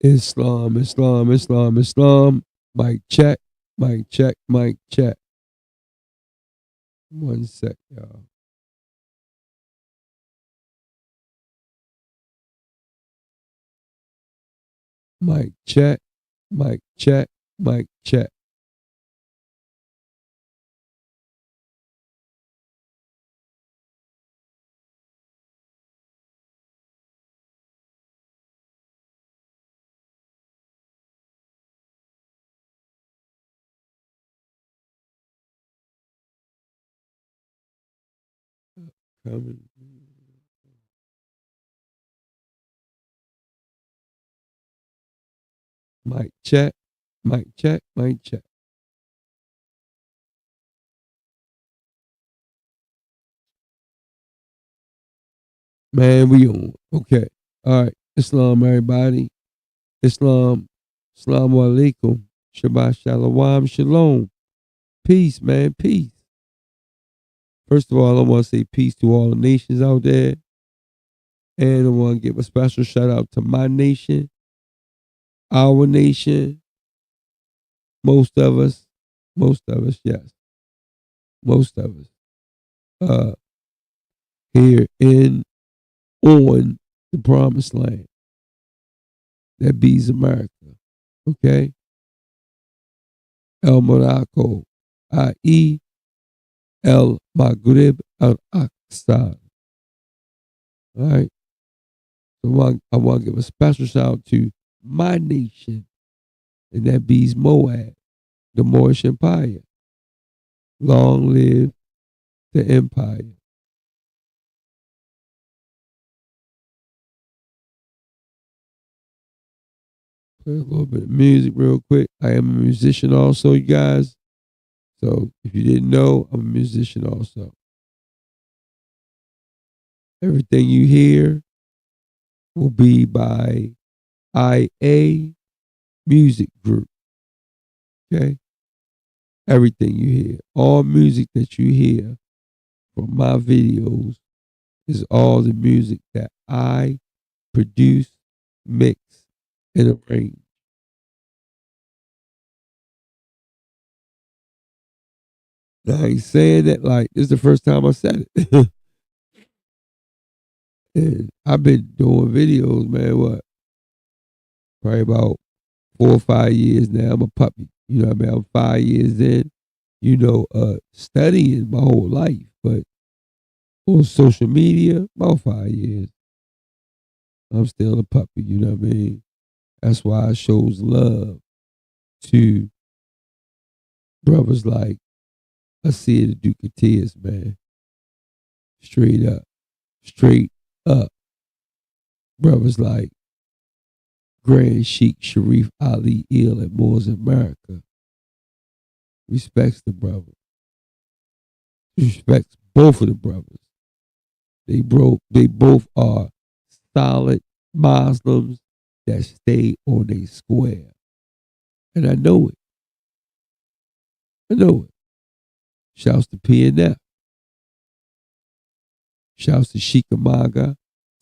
Islam, Islam, Islam, Islam. Mic check, mic check, mic check. 1 sec, y'all. Mic check, mic check, mic check. Coming. Mic check, mic check, mic check. Man, we on. Okay. All right. Islam, everybody. Islam. Assalamu alaikum. Shabbat shalom. Shalom. Peace, man. Peace. First of all, I want to say peace to all the nations out there. And I want to give a special shout out to my nation, our nation, most of us, yes, most of us, uh, here in on the promised land. That be's America. Okay? El Morocco, i.e., El Maghrib Al Aqsa. All right? So I want to give a special shout out to my nation, and that be's Moab, the Moorish Empire. Long live the empire. Play a little bit of music real quick. I am a musician also, you guys. So if you didn't know, I'm a musician also. Everything you hear will be by IA Music Group. Okay? Everything you hear, all music that you hear from my videos is all the music that I produce, mix, and arrange. Now, I ain't saying that like this is the first time I said it. And I've been doing videos, man, what? Probably about 4 or 5 years now. I'm a puppy. You know what I mean? I'm 5 years in, studying my whole life, but on social media, about 5 years. I'm still a puppy, you know what I mean? That's why I shows love to brothers like Asir the Duke of Tears, man. Straight up. Straight up. Brothers like Grand Sheikh Sharif Ali Ill at Moors America. Respects the brother. Respects both of the brothers. They both are solid Muslims that stay on a square. And I know it. I know it. Shouts to PNF. Shouts to Shikamaga,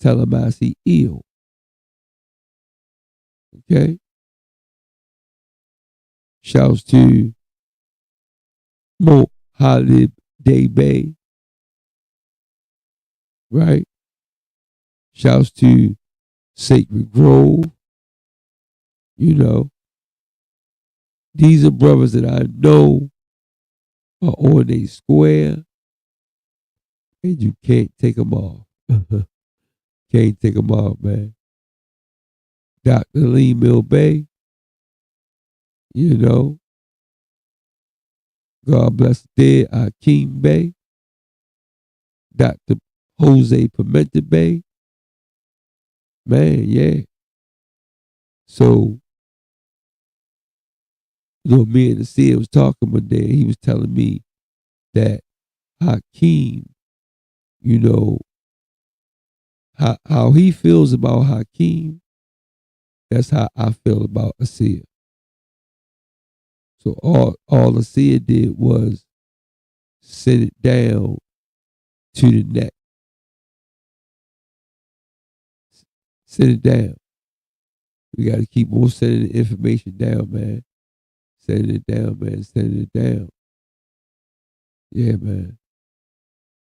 Talamasi Ill. Okay? Shouts to Mo Halib Debe. Right? Shouts to Sacred Grove. You know, these are brothers that I know are on a square, and you can't take them off. Can't take them off, man. Dr. Lee Mill Bay, you know, God bless the dead, Akeem Bay, Dr. Jose Pimenta Bay. Man, yeah. So, me and the Sid was talking one day. He was telling me that Hakeem, you know, how he feels about Hakeem, that's how I feel about Asir. So all Asir did was sit it down to the neck. Sit it down. We got to keep on sending the information down, man. Sending it down, man. Sending it down. Yeah, man.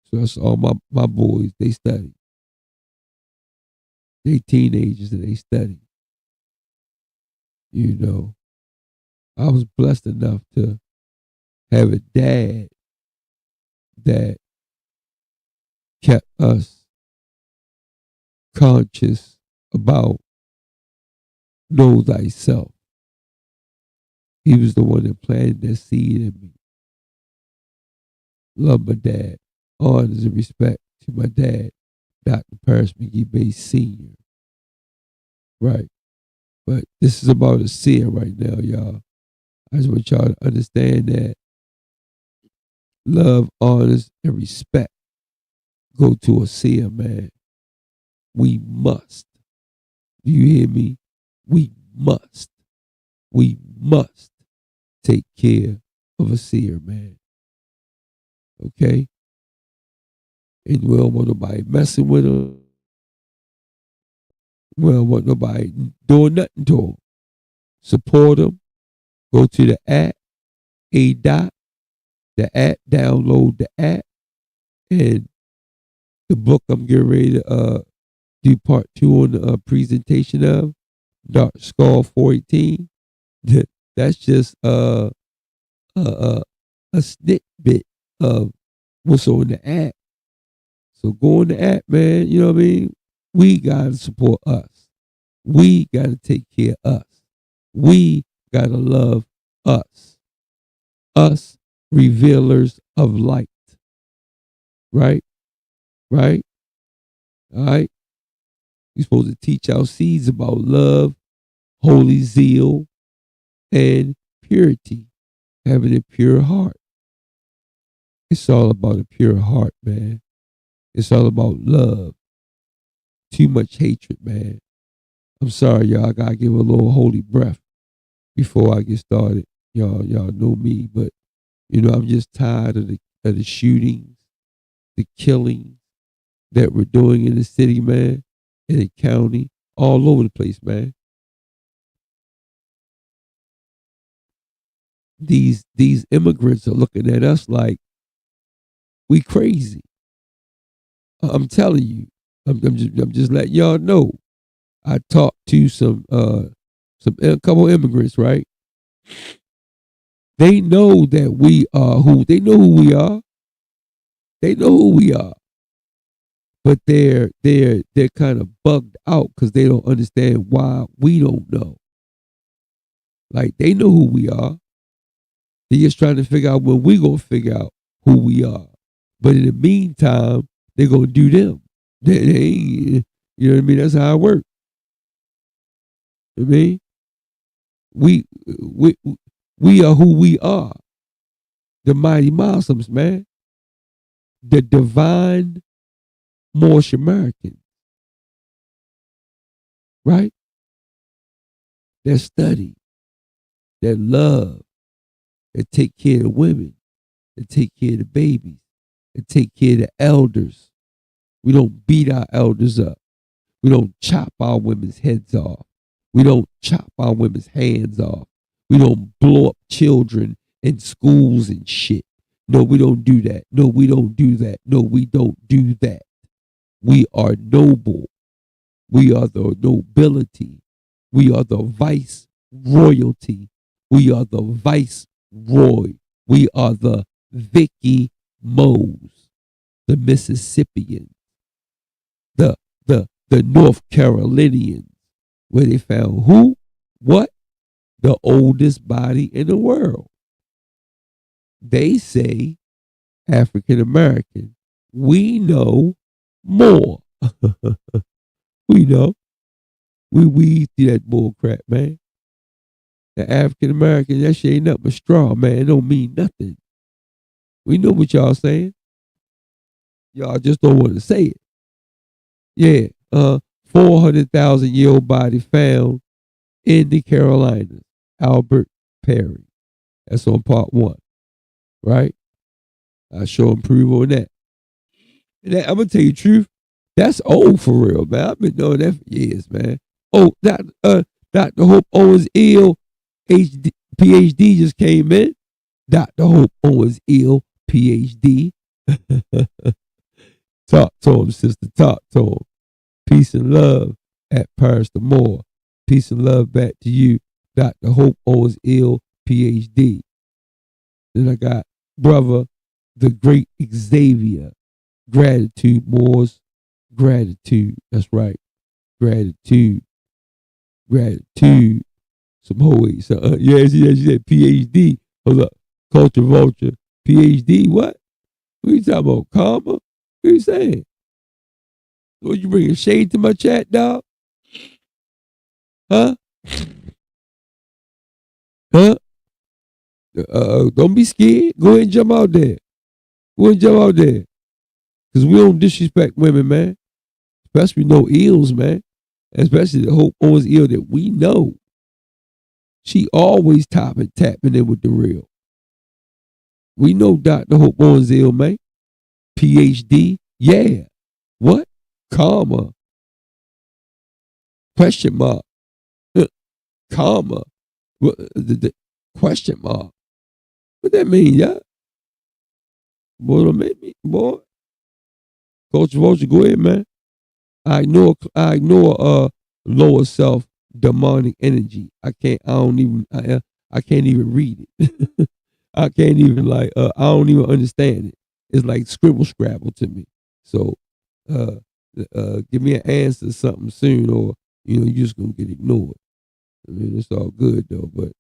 So that's all my boys. They study. They teenagers and they study. You know, I was blessed enough to have a dad that kept us conscious about know thyself. He was the one that planted that seed in me. Love my dad. Honors and respect to my dad, Dr. Paris McGee Bay Sr. Right. But this is about a seer right now, y'all. I just want y'all to understand that love, honors, and respect go to a seer, man. We must. Do you hear me? We must take care of a seer, man. Okay? And we don't want nobody messing with them. We don't want nobody doing nothing to them. Support them. Go to the app, the app, download the app, and the book I'm getting ready to do part 2 on the presentation of, Dark Skull 418. That's just a snippet of what's on the app. So go on the app, man. You know what I mean? We got to support us. We got to take care of us. We got to love us. Us revealers of light. Right? Right? All right? You're supposed to teach our seeds about love, holy zeal, and purity. Having a pure heart. It's all about a pure heart, man. It's all about love. Too much hatred, man. I'm sorry, y'all. I gotta give a little holy breath before I get started. Y'all know me, but you know, I'm just tired of the shootings, the killings that we're doing in the city, man, in the county, all over the place, man. These immigrants are looking at us like we crazy. I'm telling you. I'm just letting y'all know. I talked to a couple immigrants, right? They know that we are who they know who we are. They know who we are. But they're kind of bugged out because they don't understand why we don't know. Like they know who we are. They're just trying to figure out when we gonna figure out who we are. But in the meantime, they're gonna do them. They you know what I mean? That's how it works. I mean, we are who we are. The mighty Muslims, man. The divine Moorish Americans. Right? That study, that love, that take care of the women, that take care of the babies, that take care of the elders. We don't beat our elders up. We don't chop our women's heads off. We don't chop our women's hands off. We don't blow up children in schools and shit. No, we don't do that. No, we don't do that. No, we don't do that. We are noble. We are the nobility. We are the vice royalty. We are the viceroy. We are the Vicky Moes, the Mississippians, the North Carolinians, where they found who? What? The oldest body in the world. They say African American. We know more. We know. We weed through that bull crap, man. The African American, that shit ain't nothing but straw, man. It don't mean nothing. We know what y'all saying. Y'all just don't want to say it. Yeah, 400,000-year-old body found in the Carolinas. Albert Perry. That's on part 1, right? I show and prove on that. And I'm gonna tell you the truth. That's old for real, man. I've been knowing that for years, man. Oh, Dr. Hope Owens ill. PhD just came in. Dr. Hope Owens ill. PhD. Talk to him, sister. Talk to him. Peace and love at Paris the Moore. Peace and love back to you, Dr. Hope Owens ill. PhD. Then I got brother, the great Xavier. Gratitude, Moors. Gratitude. That's right. Gratitude. Gratitude. Some holy. So, yeah, she said PhD. Hold up. Culture Vulture. PhD. What? What are you talking about? Karma? What are you saying? What, you bringing shade to my chat, dog? Huh? Huh? Don't be scared. Go ahead and jump out there. Go ahead and jump out there. Because we don't disrespect women, man. Especially no ills, man. Especially the Hope Owens ill that we know. She always tapping in with the real. We know Dr. Hope Owens ill, man. PhD. Yeah. What? Karma. Question mark. Karma. The question mark. What that mean, yeah? Boy, don't make me, boy. Coach Vulture, go ahead, man. I ignore lower self demonic energy. I can't even read it. I can't even I don't even understand it. It's like scribble scrabble to me. So give me an answer to something soon, or you're just gonna get ignored. I mean, it's all good though, but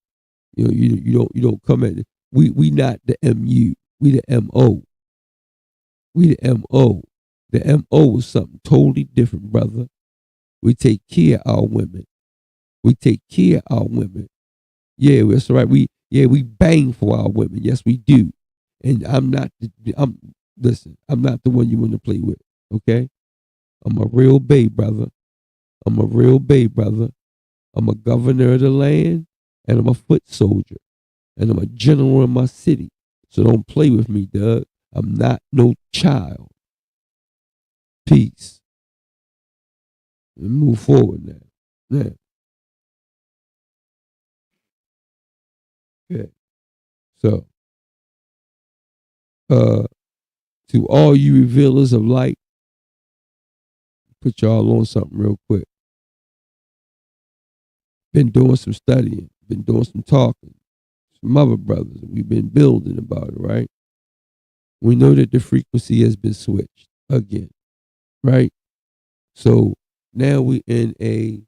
you don't come at it. We not the MU. We the MO. We the MO. The MO is something totally different, brother. We take care of our women. We take care of our women. Yeah, that's right. We bang for our women. Yes, we do. And I'm not the one you want to play with. Okay? I'm a real bae, brother. I'm a real bae, brother. I'm a governor of the land, and I'm a foot soldier. And I'm a general in my city. So don't play with me, Doug. I'm not no child. Peace. And move forward now. Yeah. Okay. So, to all you revealers of light, put y'all on something real quick. Been doing some studying, been doing some talking. Some other brothers, we've been building about it, right? We know that the frequency has been switched again, right? So now we in a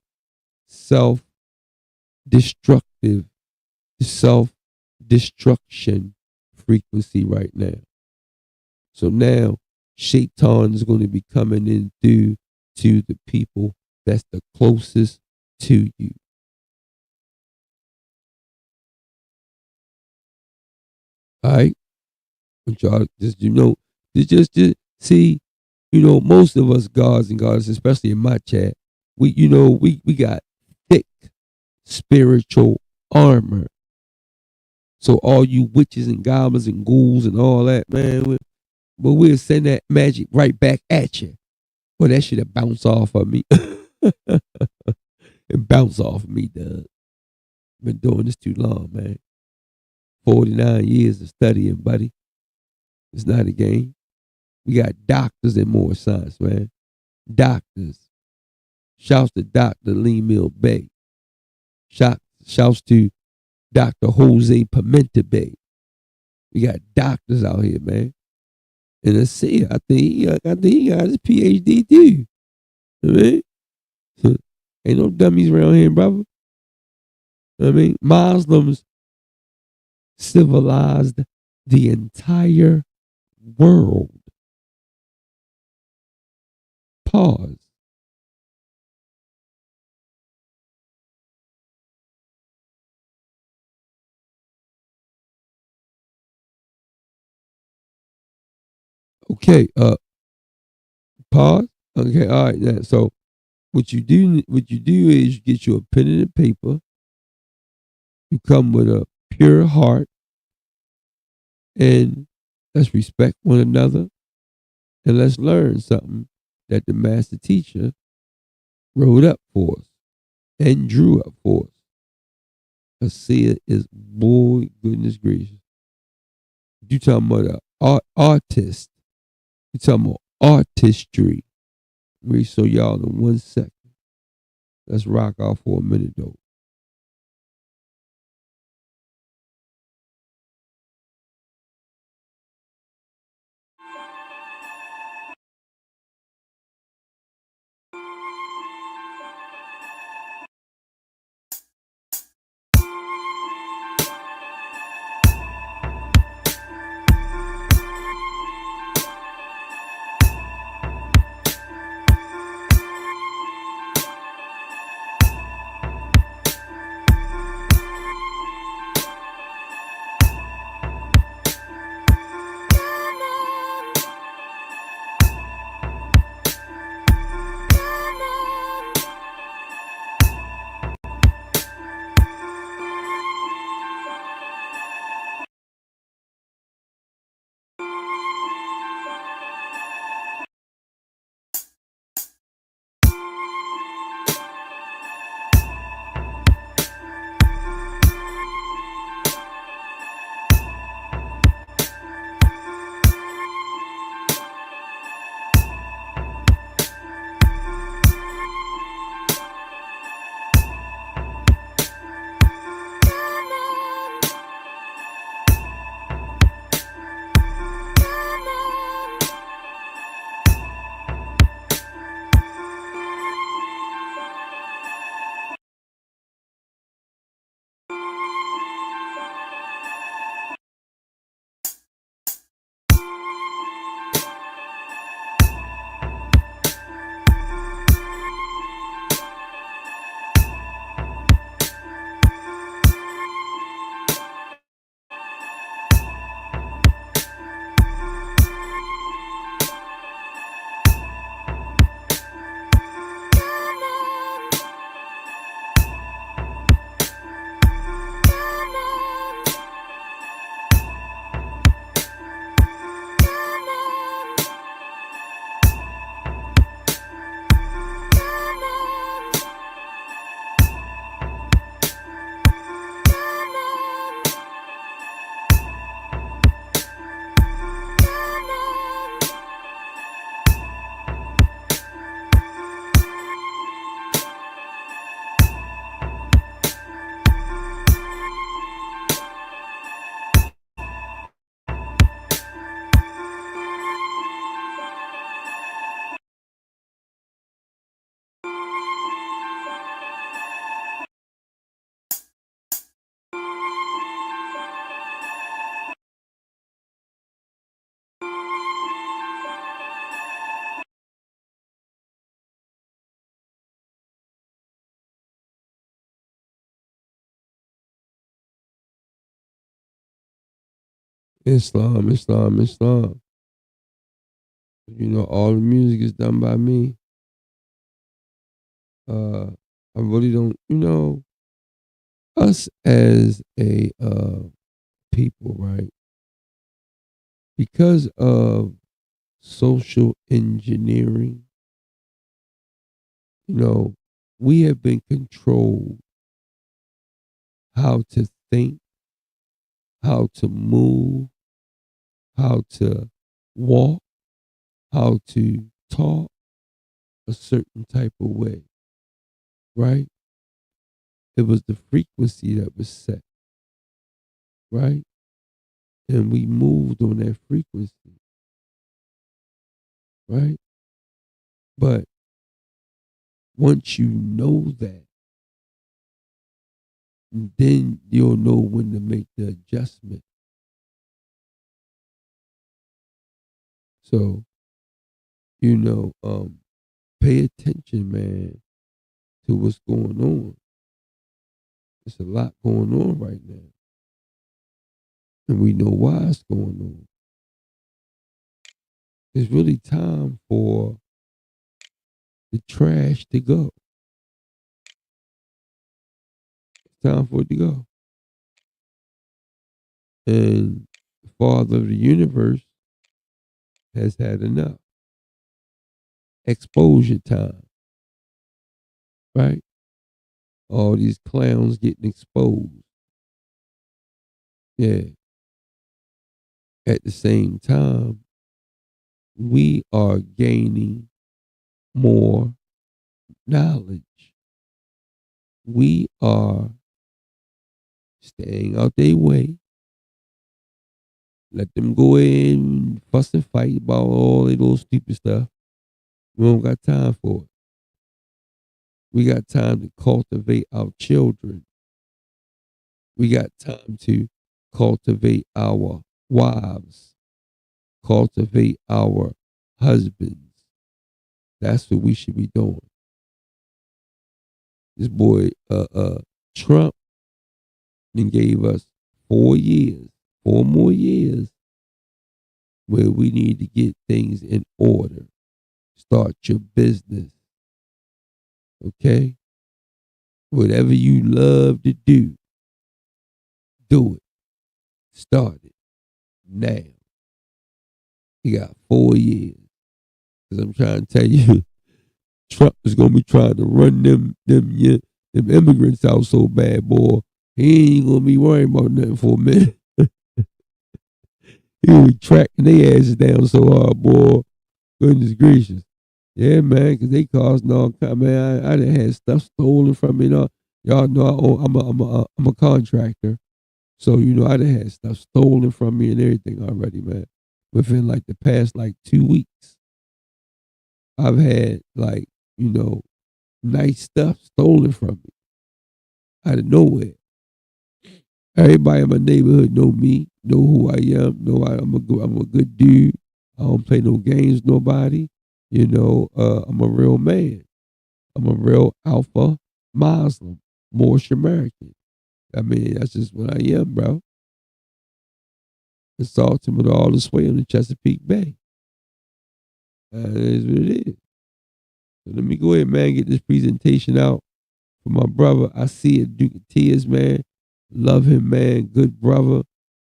self-destructive, self-destruction frequency right now. So now Shaitan is going to be coming in through to the people that's the closest to you. All right? But y'all just, just see, most of us gods and goddesses, especially in my chat, we got thick spiritual armor. So all you witches and goblins and ghouls and all that, man, we'll send that magic right back at you. Well, that should have bounced off of me. It bounced off of me, Doug. Been doing this too long, man. 49 years of studying, buddy. It's not a game. We got doctors and more science, man. Doctors. Shouts to Dr. Lee Mill Bay. Shouts to Dr. Jose Pimenta Bay. We got doctors out here, man. And let's see, I think he got his PhD too. I mean, ain't no dummies around here, brother. I mean, Muslims civilized the entire world. Pause. Okay, pause. Okay, all right. Yeah. So what you do is you get you a pen and a paper. You come with a pure heart, and let's respect one another, and let's learn something that the master teacher wrote up for us. and drew up for us. A seer is, boy, goodness gracious. You talking about an artist. You talking about artistry. We show y'all in 1 second. Let's rock out for a minute though. Islam, Islam, Islam. You know, all the music is done by me. I really don't, us as a people, right? Because of social engineering, we have been controlled how to think, how to move, how to walk, how to talk a certain type of way, right? It was the frequency that was set, right? And we moved on that frequency, right? But once you know that, then you'll know when to make the adjustment. So, pay attention, man, to what's going on. There's a lot going on right now. And we know why it's going on. It's really time for the trash to go. It's time for it to go. And the Father of the universe has had enough. Exposure time. Right? All these clowns getting exposed. Yeah. At the same time, we are gaining more knowledge. We are staying out their way. Let them go in and fuss and fight about all that little stupid stuff. We don't got time for it. We got time to cultivate our children. We got time to cultivate our wives, cultivate our husbands. That's what we should be doing. This boy, Trump, then gave us 4 years, 4 more years, where we need to get things in order. Start your business. Okay? Whatever you love to do it. Start it now. You got 4 years. Because I'm trying to tell you, Trump is gonna be trying to run them immigrants out so bad, boy. He ain't gonna be worrying about nothing for a minute. He will be tracking their asses down so hard, boy. Goodness gracious. Yeah, man, because they causing all kind. Man, I done had stuff stolen from me. Y'all know I'm a contractor. So, I done had stuff stolen from me and everything already, man. Within like the past 2 weeks. I've had nice stuff stolen from me out of nowhere. Everybody in my neighborhood know me, know who I am, know I'm a good dude. I don't play no games with nobody. I'm a real man. I'm a real alpha Muslim, Moorish American. I mean, that's just what I am, bro. It's ultimate all this way on the Chesapeake Bay. That is what it is. So let me go ahead, man, get this presentation out for my brother. I see it, Duke of Tears, man. Love him, man. Good brother,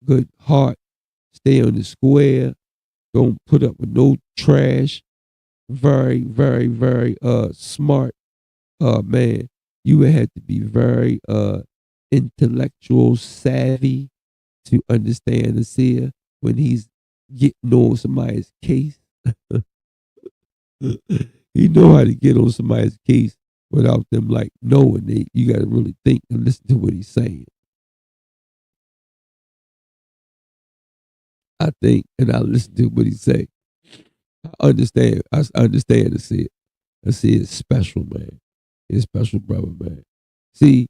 good heart. Stay on the square. Don't put up with no trash. Very, very, very smart man. You would have to be very intellectual savvy to understand the seer when he's getting on somebody's case. He know how to get on somebody's case without them knowing it. You got to really think and listen to what he's saying. I think and I listen to what he say. I understand. I understand the seer. The seer is special, man. He's a special brother, man. See,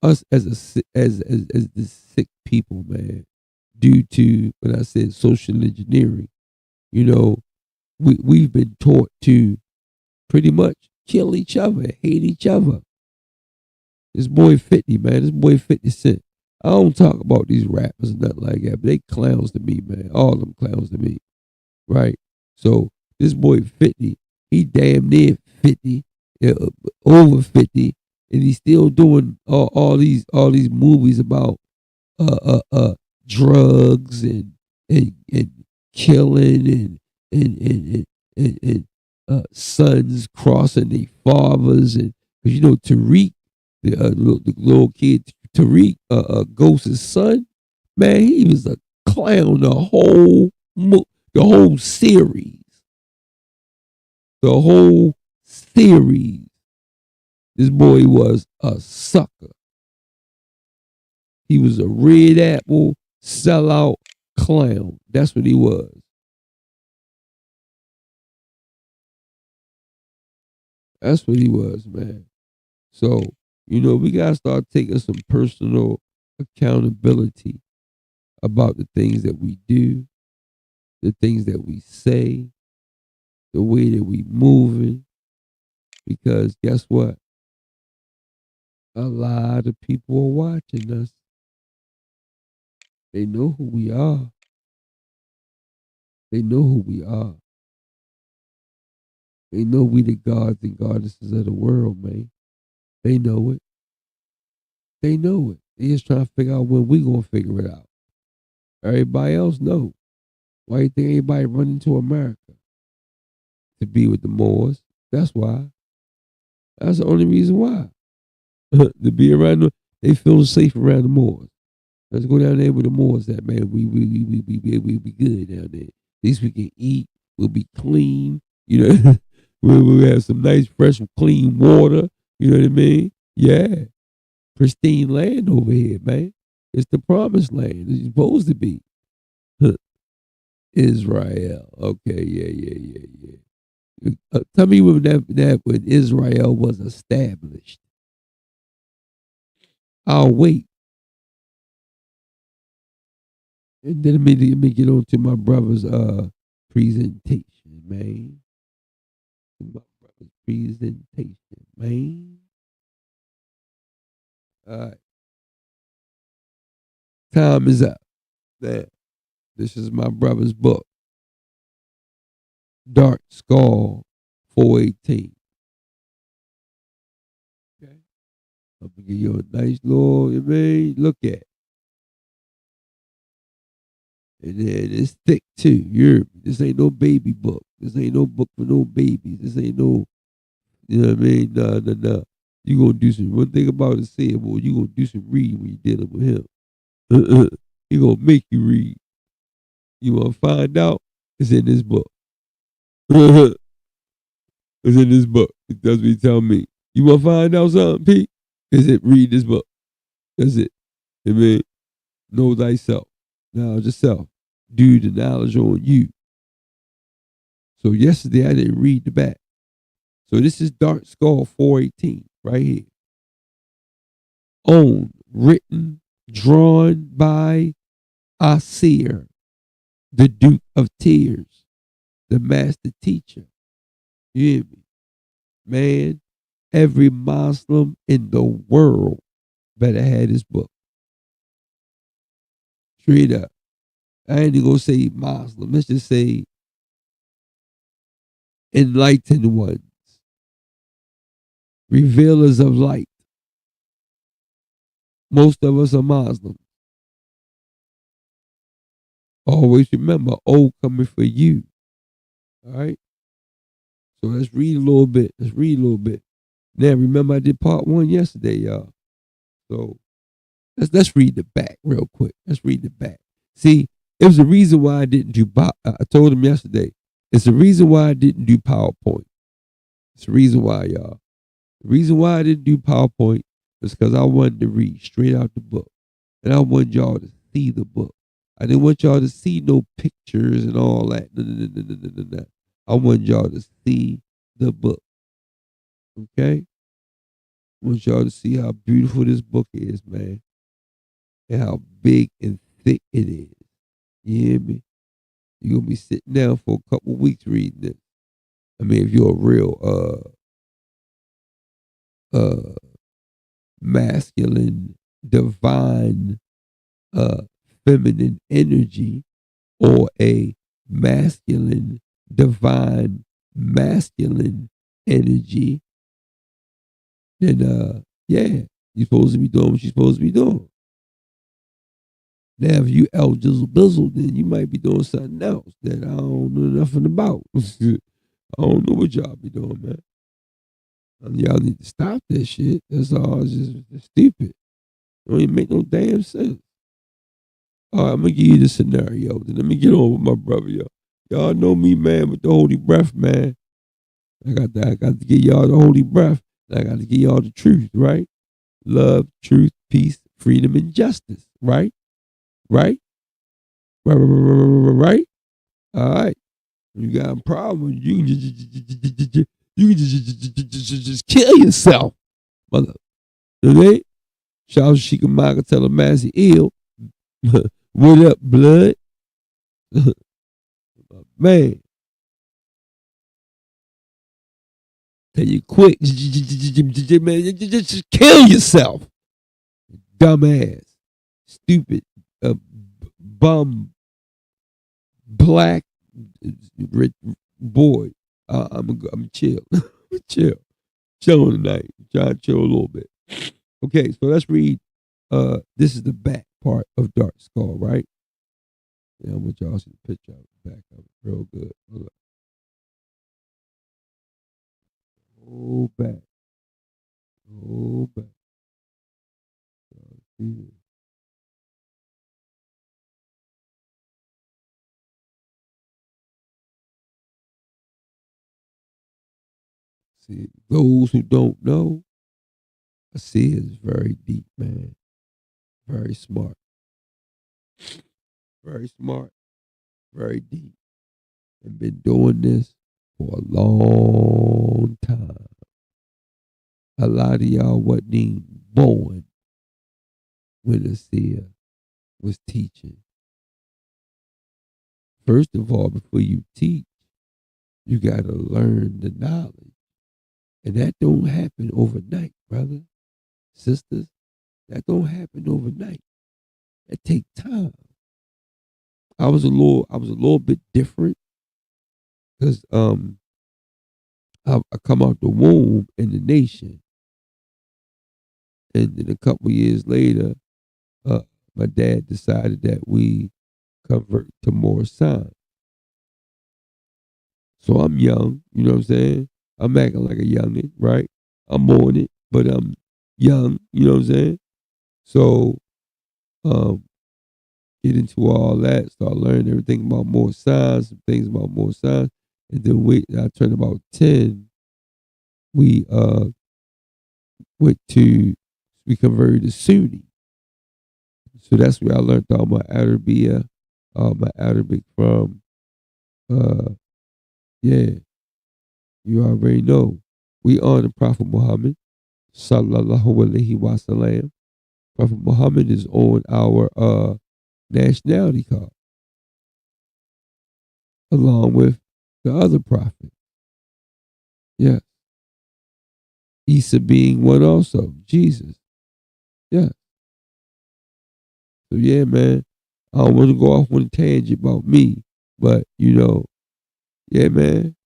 us as the sick people, man, due to when I said social engineering, we've been taught to pretty much kill each other, hate each other. This boy 50, man, this boy 50 Cent. I don't talk about these rappers and nothing like that, but they clowns to me, man. All of them clowns to me, right? So this boy 50, he damn near 50, over 50, and he's still doing all these movies about drugs and killing and sons crossing their fathers, and because Tariq, the little kid Tariq, Ghost's son, man, he was a clown the whole series, the whole series. This boy was a sucker. He was a red apple sellout clown. That's what he was. That's what he was, man. So, we got to start taking some personal accountability about the things that we do, the things that we say, the way that we moving. Because guess what? A lot of people are watching us. They know who we are. They know who we are. They know we the gods and goddesses of the world, man. They know it. They know it. They just trying to figure out when we gonna figure it out. Everybody else know. Why you think everybody running to America? To be with the Moors. That's why. That's the only reason why. To be around them, they feel safe around the Moors. Let's go down there with the Moors at, man. We be good down there. At least we can eat. We'll be clean. You know, we'll have some nice, fresh, clean water. You know what I mean? Yeah. Pristine land over here, man. It's the promised land. It's supposed to be. Israel. Okay, yeah. Tell me when that when Israel was established. I'll wait. And then let me get on to my brother's presentation, man. My brother's presentation, man. All right. Time is up. There. This is my brother's book. Dark Skull 418. Okay. I'm gonna give you a nice little, you mean, look at. And then it's thick too. This ain't no baby book. This ain't no book for no babies. This ain't no, you know what I mean? Nah. You gonna do some, one thing about it said, well, you gonna do some reading when you're dealing with him. He gonna make you read. You wanna find out? It's in this book. It's in this book. That's what he tell me. You wanna find out something, Pete? Is it read this book? That's it. I mean, know thyself. Knowledge yourself. Do the knowledge on you. So yesterday I didn't read the back. So this is Dark Skull 418 right here. Owned, written, drawn by Asir, the Duke of Tears, the master teacher. You hear me? Man, every Muslim in the world better have this book. Straight up. I ain't even gonna say Muslim. Let's just say enlightened ones, revealers of light. Most of us are Muslims. Always remember, O coming for you. All right? So let's read a little bit. Now, remember I did part one yesterday, y'all. So let's read the back real quick. Let's read the back. See, it was the reason why I didn't do. I told him yesterday. It's the reason why I didn't do PowerPoint. It's the reason why, y'all. The reason why I didn't do PowerPoint was because I wanted to read straight out the book, and I wanted y'all to see the book. I didn't want y'all to see no pictures and all that. No. I wanted y'all to see the book. Okay? I want y'all to see how beautiful this book is, man. And how big and thick it is. You hear me? You're gonna be sitting down for a couple weeks reading this. I mean, if you're a real masculine, divine, feminine energy, or a masculine, divine, masculine energy, then yeah, you're supposed to be doing what you're supposed to be doing. Now, if you El Jizzle Bizzle, then you might be doing something else that I don't know nothing about. I don't know what y'all be doing, man. And y'all need to stop that shit. That's all. It's stupid. It don't even make no damn sense. All right, I'm gonna give you the scenario. Then let me get on with my brother, y'all. Y'all know me, man, with the holy breath, man. I got to give y'all the holy breath. I got to give y'all the truth, right? Love, truth, peace, freedom, and justice, right? Right? Right? All right. You got a problem, you can just kill yourself, mother. Okay? Shout Sheikah Maka tell a Massey ill. What up, blood? Man. Tell you quick, man, just kill yourself. Dumbass. Stupid. Bum. Black. Boy. I'm chill. chill. Chilling tonight. Trying to chill a little bit. Okay, so let's read. This is the back part of Dark Skull, right? Yeah, I want y'all to see the picture of the back of it. Real good. Look. Oh, back. Oh, but see, those who don't know, I see is very deep, man. Very smart. Very smart. Very deep. And been doing this for a long time. A lot of y'all wasn't even born when Asia was teaching. First of all, before you teach, you got to learn the knowledge. And that don't happen overnight, brother, sisters. That don't happen overnight. It takes time. I was a little bit different because I come out the womb in the nation, and then a couple years later, my dad decided that we convert to more science. So I'm young, you know what I'm saying? I'm acting like a youngin', right? I'm on it, but I'm young, you know what I'm saying? So um, get into all that, start learning everything about more science, some things about more science, and then I turned about 10. We went to we converted to Sunni. So that's where I learned all my Arabic, my Arabic from. Uh, yeah, you already know. We honor Prophet Muhammad, sallallahu alaihi wasallam. Prophet Muhammad is on our nationality card, along with the other prophet. Yes, Isa being one also, Jesus. Yeah. So yeah, man. I don't want to go off on a tangent about me, but yeah, man.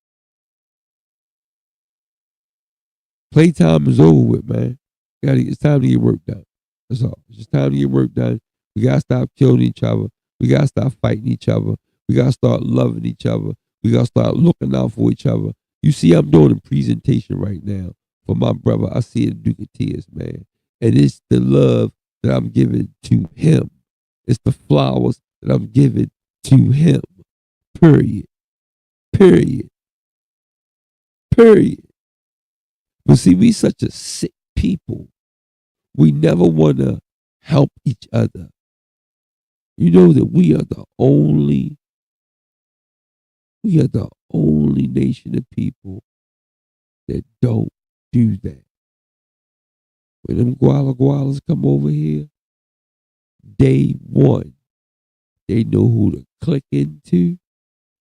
Playtime is over with, man. It's time to get work done. That's all. It's just time to get work done. We gotta stop killing each other. We gotta stop fighting each other. We gotta start loving each other. We gotta start looking out for each other. You see, I'm doing a presentation right now for my brother. I see it, Duke of Tears, man. And it's the love that I'm giving to him. It's the flowers that I'm giving to him. Period. Period. Period. But see, we such a sick people. We never want to help each other. You know that we are the only nation of people that don't do that. When them gualas come over here, day one, they know who to click into,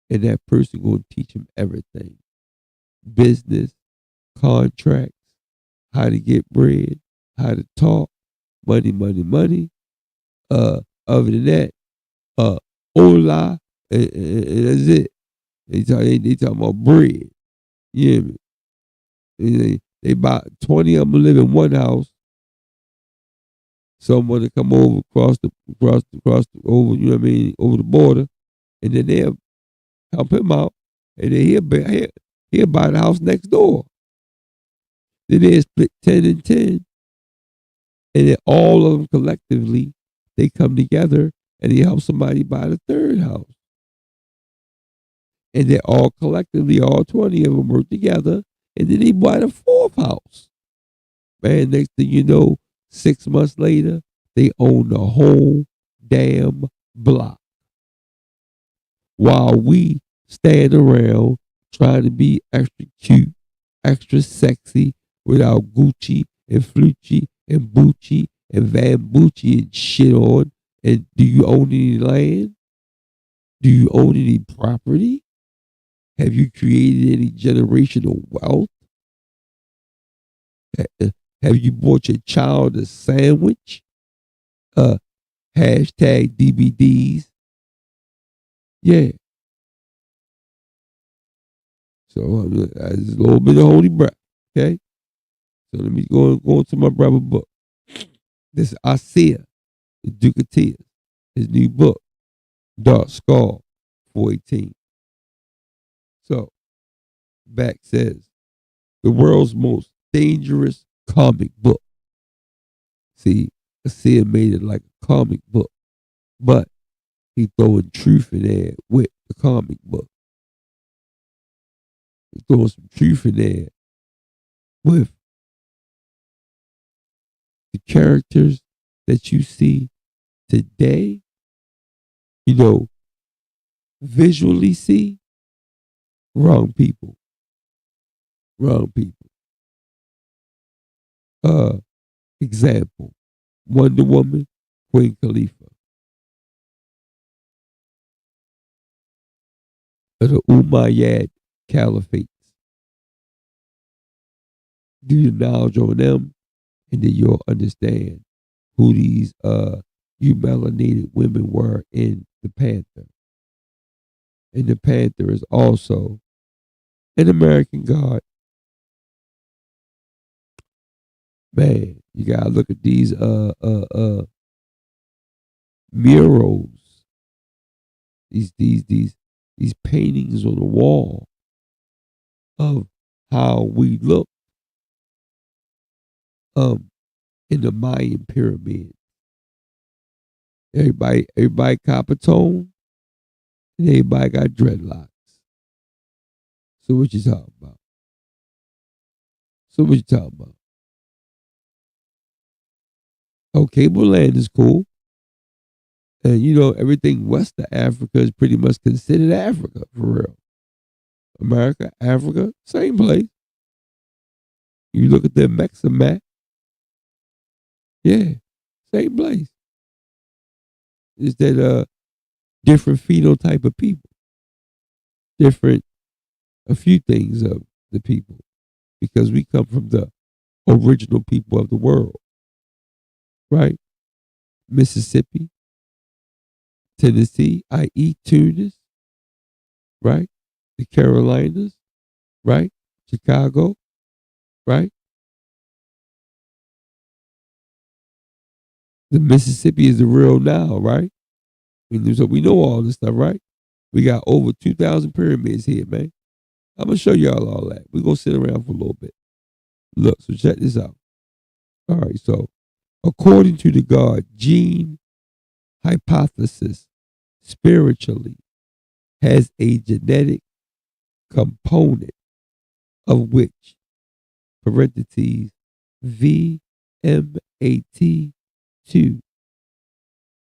and that person gonna teach them everything: business, contracts, how to get bread, how to talk, money, money, money. Other than that, hola, and that's it. They talking about bread. You hear me? They about 20 of them live in one house. Someone to come over over, you know what I mean, over the border, and then they'll help him out, and then he'll buy the house next door. Then they split 10 and 10, and then all of them collectively they come together and they help somebody buy the third house. And they all collectively, all 20 of them work together, and then they buy the fourth house. Man, next thing you know, 6 months later, they own the whole damn block. While we stand around trying to be extra cute, extra sexy with our Gucci and Flucci and Bucci and Van Bucci and shit on. And do you own any land? Do you own any property? Have you created any generational wealth? Have you bought your child a sandwich? Hashtag DBDs. Yeah. So it's a little bit of holy breath. Okay. So let me go into my brother book. This is Isaiah, the Duke of Tears, his new book, Dark Skull 418. So back says the world's most dangerous comic book. See, Sid made it like a comic book, but he throwing truth in there with the comic book. He throwing some truth in there with the characters that you see today, visually see. Wrong people. Wrong people. Example, Wonder Woman, Queen Khalifa. The Umayyad Caliphates. Do your knowledge on them, and then you'll understand who these you melanated women were in the Panther. And the Panther is also an American god. Man, you gotta look at these murals, these paintings on the wall of how we look in the Mayan pyramid. Everybody copper tone, and everybody got dreadlocks. So what you talking about? Oh, Cable Land is cool. And everything west of Africa is pretty much considered Africa, for real. America, Africa, same place. You look at the Mexican map, yeah, same place. It's that different phenotype of people, a few things of the people, because we come from the original people of the world, right? Mississippi, Tennessee, i.e. Tunis, right? The Carolinas, right? Chicago, right? The Mississippi is the real Nile, right? So we know all this stuff, right? We got over 2,000 pyramids here, man. I'm going to show y'all all that. We're going to sit around for a little bit. Look, so check this out. All right, so according to the God gene hypothesis, spiritually has a genetic component of which, parentheses, VMAT2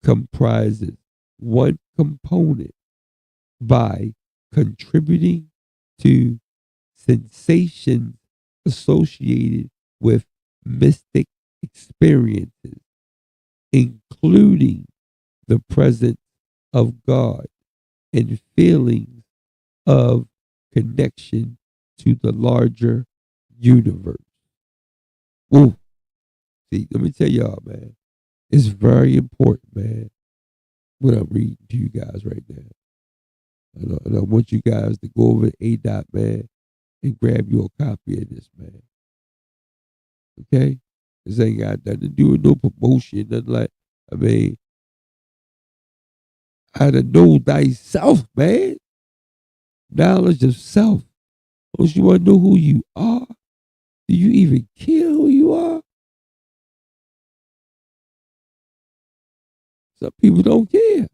comprises one component by contributing to sensations associated with mystic experiences, including the presence of God and feelings of connection to the larger universe. Ooh, see, let me tell y'all, man, it's very important, man, what I'm reading to you guys right now. And I want you guys to go over to A-Dot, man, and grab you a copy of this, man. Okay? This ain't got nothing to do with no promotion, nothing like, how to know thyself, man. Knowledge of self. Don't you want to know who you are? Do you even care who you are? Some people don't care.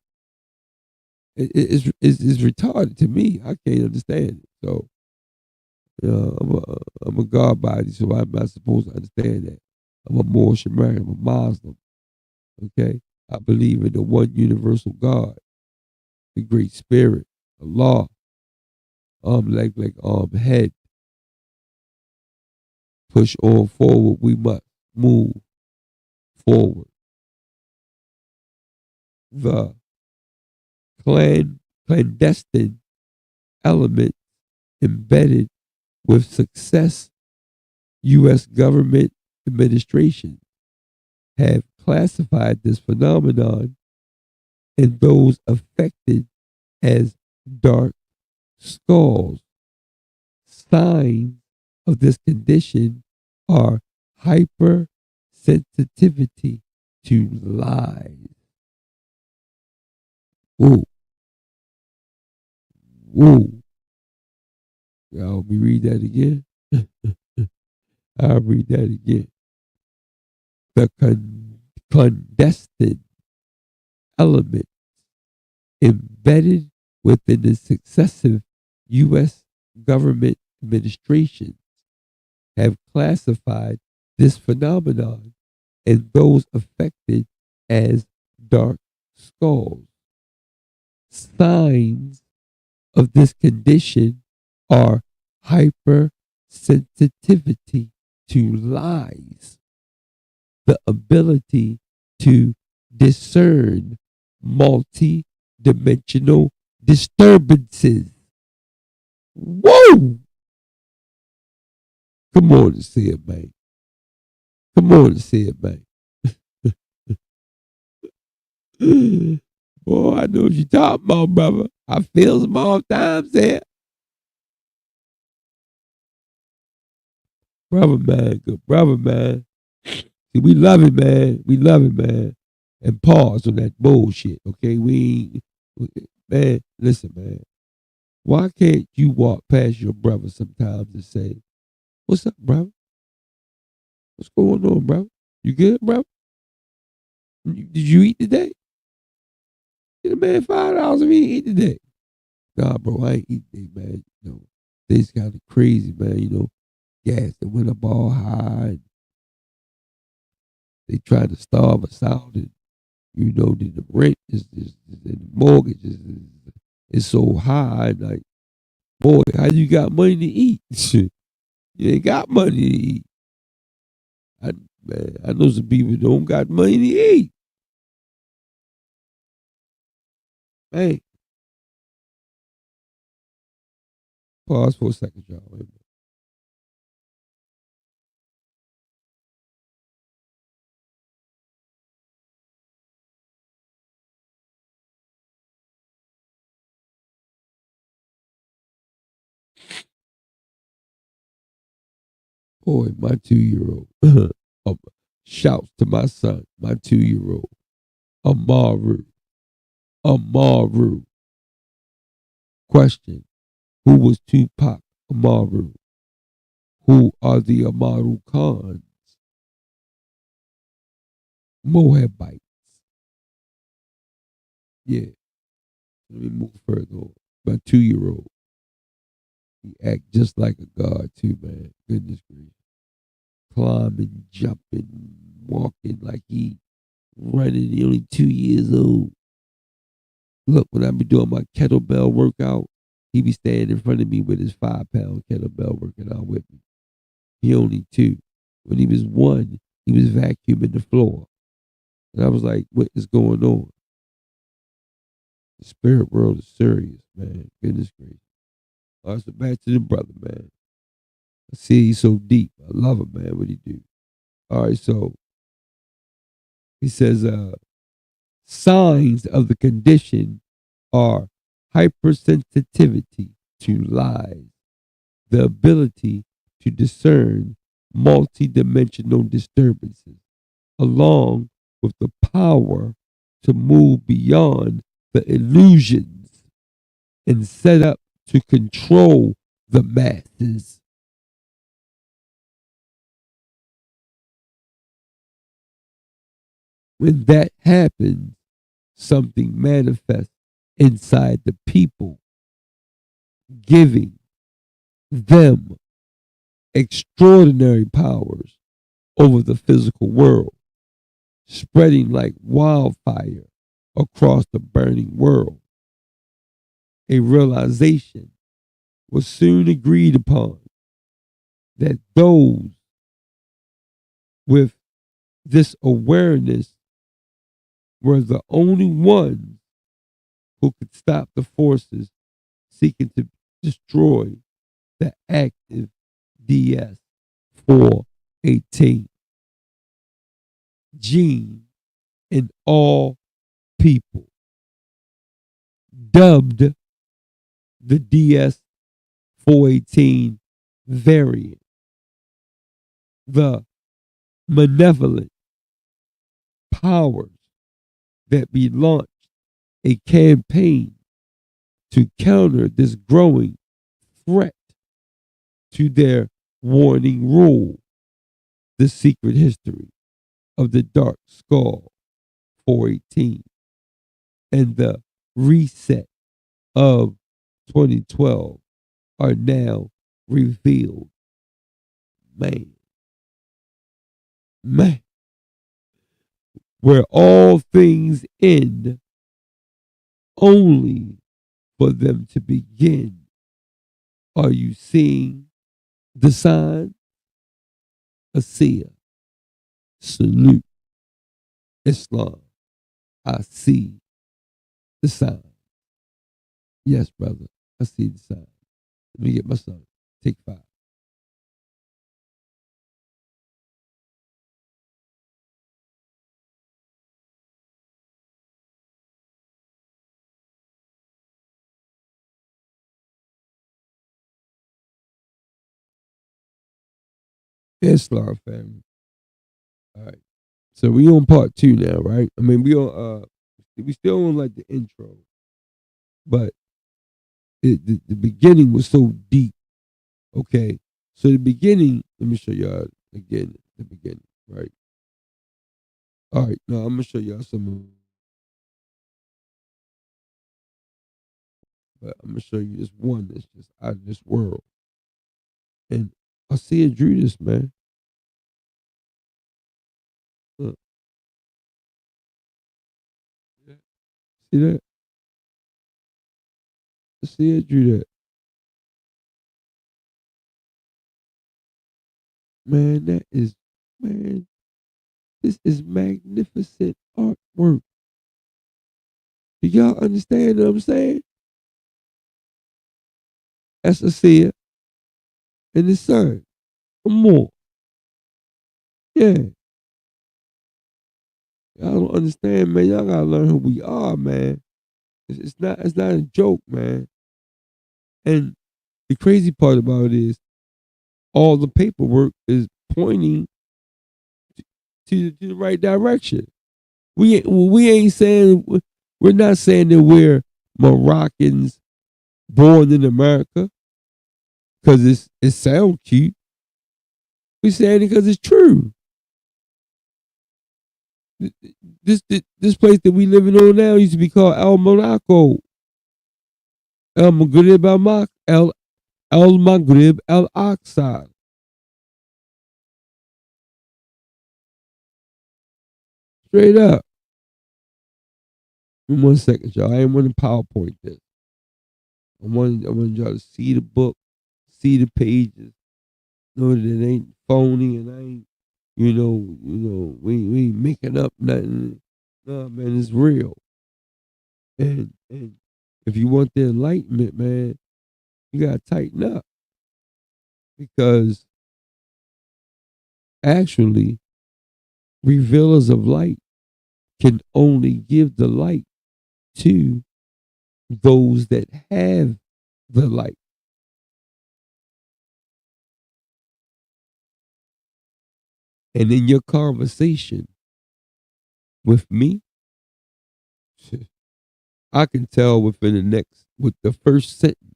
It's retarded to me. I can't understand it. So, I'm a God body, so I'm not supposed to understand that. I'm a Moorish American. I'm a Muslim. Okay? I believe in the one universal God, the Great Spirit, Allah, head. Push on forward. We must move forward. The clandestine element embedded with success U.S. government administration have classified this phenomenon and those affected as dark skulls. Signs of this condition are hypersensitivity to lies. Whoa. Whoa. Y'all, let me read that again. I'll read that again. the clandestine element embedded within the successive U.S. government administrations have classified this phenomenon and those affected as dark skulls. Signs of this condition are hypersensitivity to lies, the ability to discern multi-dimensional disturbances. Whoa! Come on and say it, man. Come on and say it, man. Boy, I know what you're talking about, brother. I feel some off times there. Brother, man. Good brother, man. See, we love it, man. We love it, man. And pause on that bullshit, okay? Man, listen, man. Why can't you walk past your brother sometimes and say, "What's up, brother? What's going on, brother? You good, brother? Did you eat today? Get a man $5 if he eat today." Nah, bro, I ain't eat today, man. Things kind of crazy, man. Gas that went up all high. And they tried to starve us out, and the rent and the mortgage is so high. Like, boy, how you got money to eat? You ain't got money to eat. I know some people don't got money to eat. Hey, pause for a second, y'all. Wait a minute. Boy, my 2-year-old. Shouts to my son, my 2-year-old. Amaru. Amaru. Question: who was Tupac Amaru? Who are the Amaru Khans? Moabites. Yeah. Let me move further on. My 2-year-old. He act just like a god too, man. Goodness gracious. Climbing, jumping, walking like he running. He only 2 years old. Look, when I be doing my kettlebell workout, he be standing in front of me with his 5-pound kettlebell working out with me. He only 2. When he was 1, he was vacuuming the floor. And I was like, what is going on? The spirit world is serious, man. Goodness gracious. All right, so back to the brother, man. I see he's so deep. I love him, man. What he do? All right, so he says, signs of the condition are hypersensitivity to lies, the ability to discern multidimensional disturbances, along with the power to move beyond the illusions and set up to control the masses. When that happens, something manifests inside the people, giving them extraordinary powers over the physical world, spreading like wildfire across the burning world. A realization was soon agreed upon that those with this awareness were the only ones who could stop the forces seeking to destroy the active DS 418 gene in all people, dubbed the DS 418 variant. The malevolent powers that be launched a campaign to counter this growing threat to their warning rule, the secret history. of the dark skull 418 and the reset of 2012 are now revealed. Man, man, where all things end only for them to begin. Are you seeing the sign? Asiya, salute Islam. I see the sign. Yes, brother, I see the sign. Let me get my son. Take 5. Islam family. All right. So we on part 2 now, right? I mean, we still on like the intro, but the beginning was so deep. Okay. So the beginning, let me show y'all again the beginning, right? All right, now I'm gonna show y'all some, but I'm gonna show you this one that's just out of this world. And I see it drew this, man. Look, see that? I see it drew that. Man, man, this is magnificent artwork. Do y'all understand what I'm saying? That's Asiya and his son. Come on. Yeah. Y'all don't understand, man. Y'all gotta learn who we are, man. It's not a joke, man. And the crazy part about it is all the paperwork is pointing to the right direction. We ain't saying, we're not saying that we're Moroccans born in America because it sounds cute. We're saying it because it's true. This place that we living on now used to be called El Morocco, El Maghrib El Maghrib El Aqsa. Straight up. In 1 second, y'all. I ain't want to PowerPoint this. I want y'all to see the book, see the pages, know that it ain't phony and I ain't, we ain't making up nothing. No, man, it's real. And if you want the enlightenment, man, you gotta tighten up because actually, revealers of light can only give the light to those that have the light. And in your conversation with me, I can tell with the first sentence,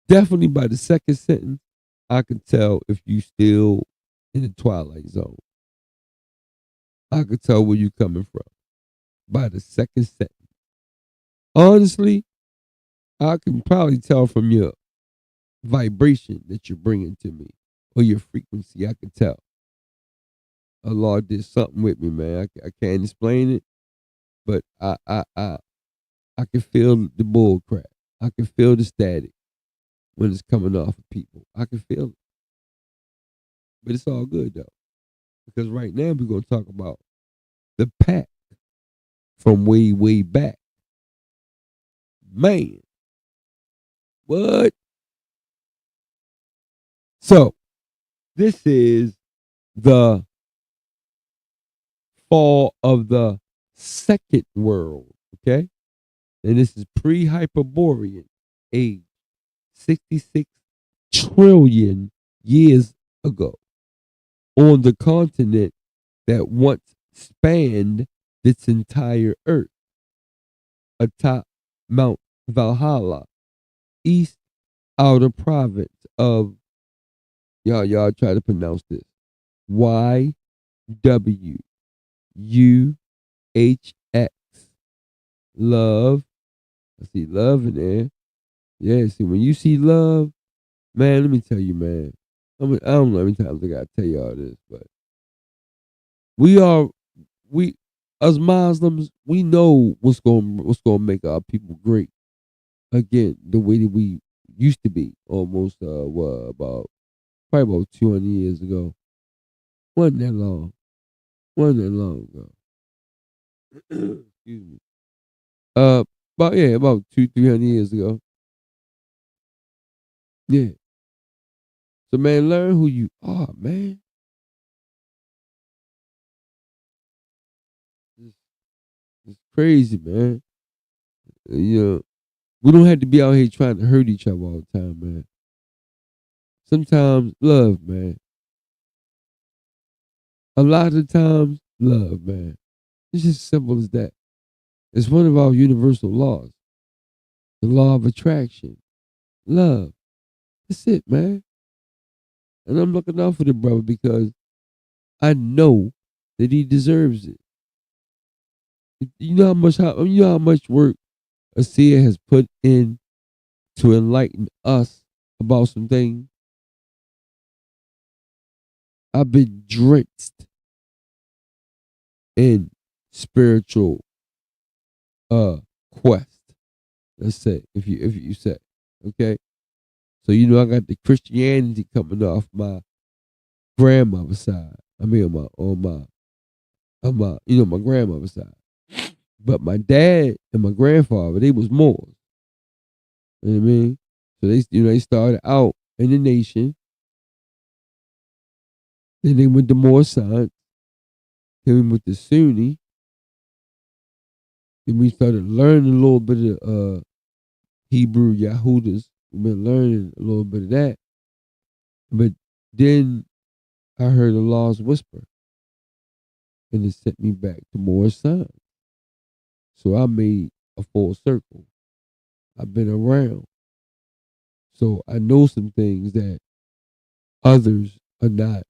definitely by the second sentence, I can tell if you still in the twilight zone. I can tell where you coming from by the second sentence. Honestly, I can probably tell from your vibration that you're bringing to me or your frequency. I can tell. Allah did something with me, man. I can't explain it, but I can feel the bull crap. I can feel the static when it's coming off of people. I can feel it. But it's all good though. Because right now we're gonna talk about the pack from way, way back. Man. What? So this is the fall of the second world. Okay? And this is pre-Hyperborean age, 66 trillion years ago, on the continent that once spanned its entire earth, atop Mount Valhalla, east outer province of, y'all try to pronounce this, Y W U H X. Love. I see love in there. Yeah, see, when you see love, man, let me tell you, man. I don't know how many times I gotta tell y'all this, but we are we as Muslims, we know what's gonna make our people great again, the way that we used to be almost about probably about 200 years ago. Wasn't that long. Wasn't that long ago. Excuse me. Uh about yeah, about 300 years ago. Yeah. So man, learn who you are, man. It's, it's crazy, man. You know, we don't have to be out here trying to hurt each other all the time, man. Sometimes love, man. A lot of the times, love, man. It's just simple as that. It's one of our universal laws, the law of attraction. Love. That's it, man. And I'm looking out for the brother because I know that he deserves it. You know how much work Asia has put in to enlighten us about some things. I've been drenched in spiritual quest. Let's say if you say, okay. So you know I got the Christianity coming off my grandmother's side. I mean on my my grandmother's side. But my dad and my grandfather, they was Moors. You know what I mean? So they started out in the nation. Then they went to Moor side. Then we went to Sunni. Then we started learning a little bit of Hebrew Yahudas. We've been learning a little bit of that. But then I heard a lost whisper, and it sent me back to Moor side. So I made a full circle. I've been around. So I know some things that others are not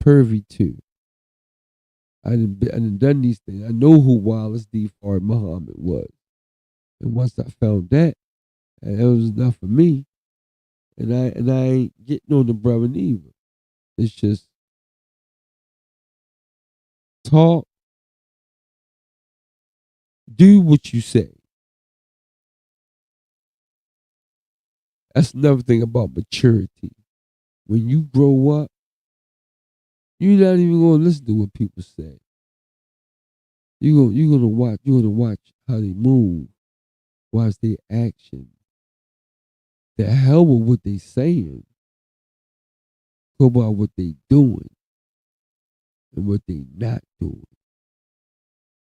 privy to. I done done these things. I know who Wallace D. Fard Muhammad was. And once I found that, that was enough for me. And I ain't getting on the brother neither. It's just talk, do what you say. That's another thing about maturity. When you grow up, you're not even gonna listen to what people say. You're gonna watch how they move, watch their actions. The hell with what they saying. Go about what they doing and what they not doing.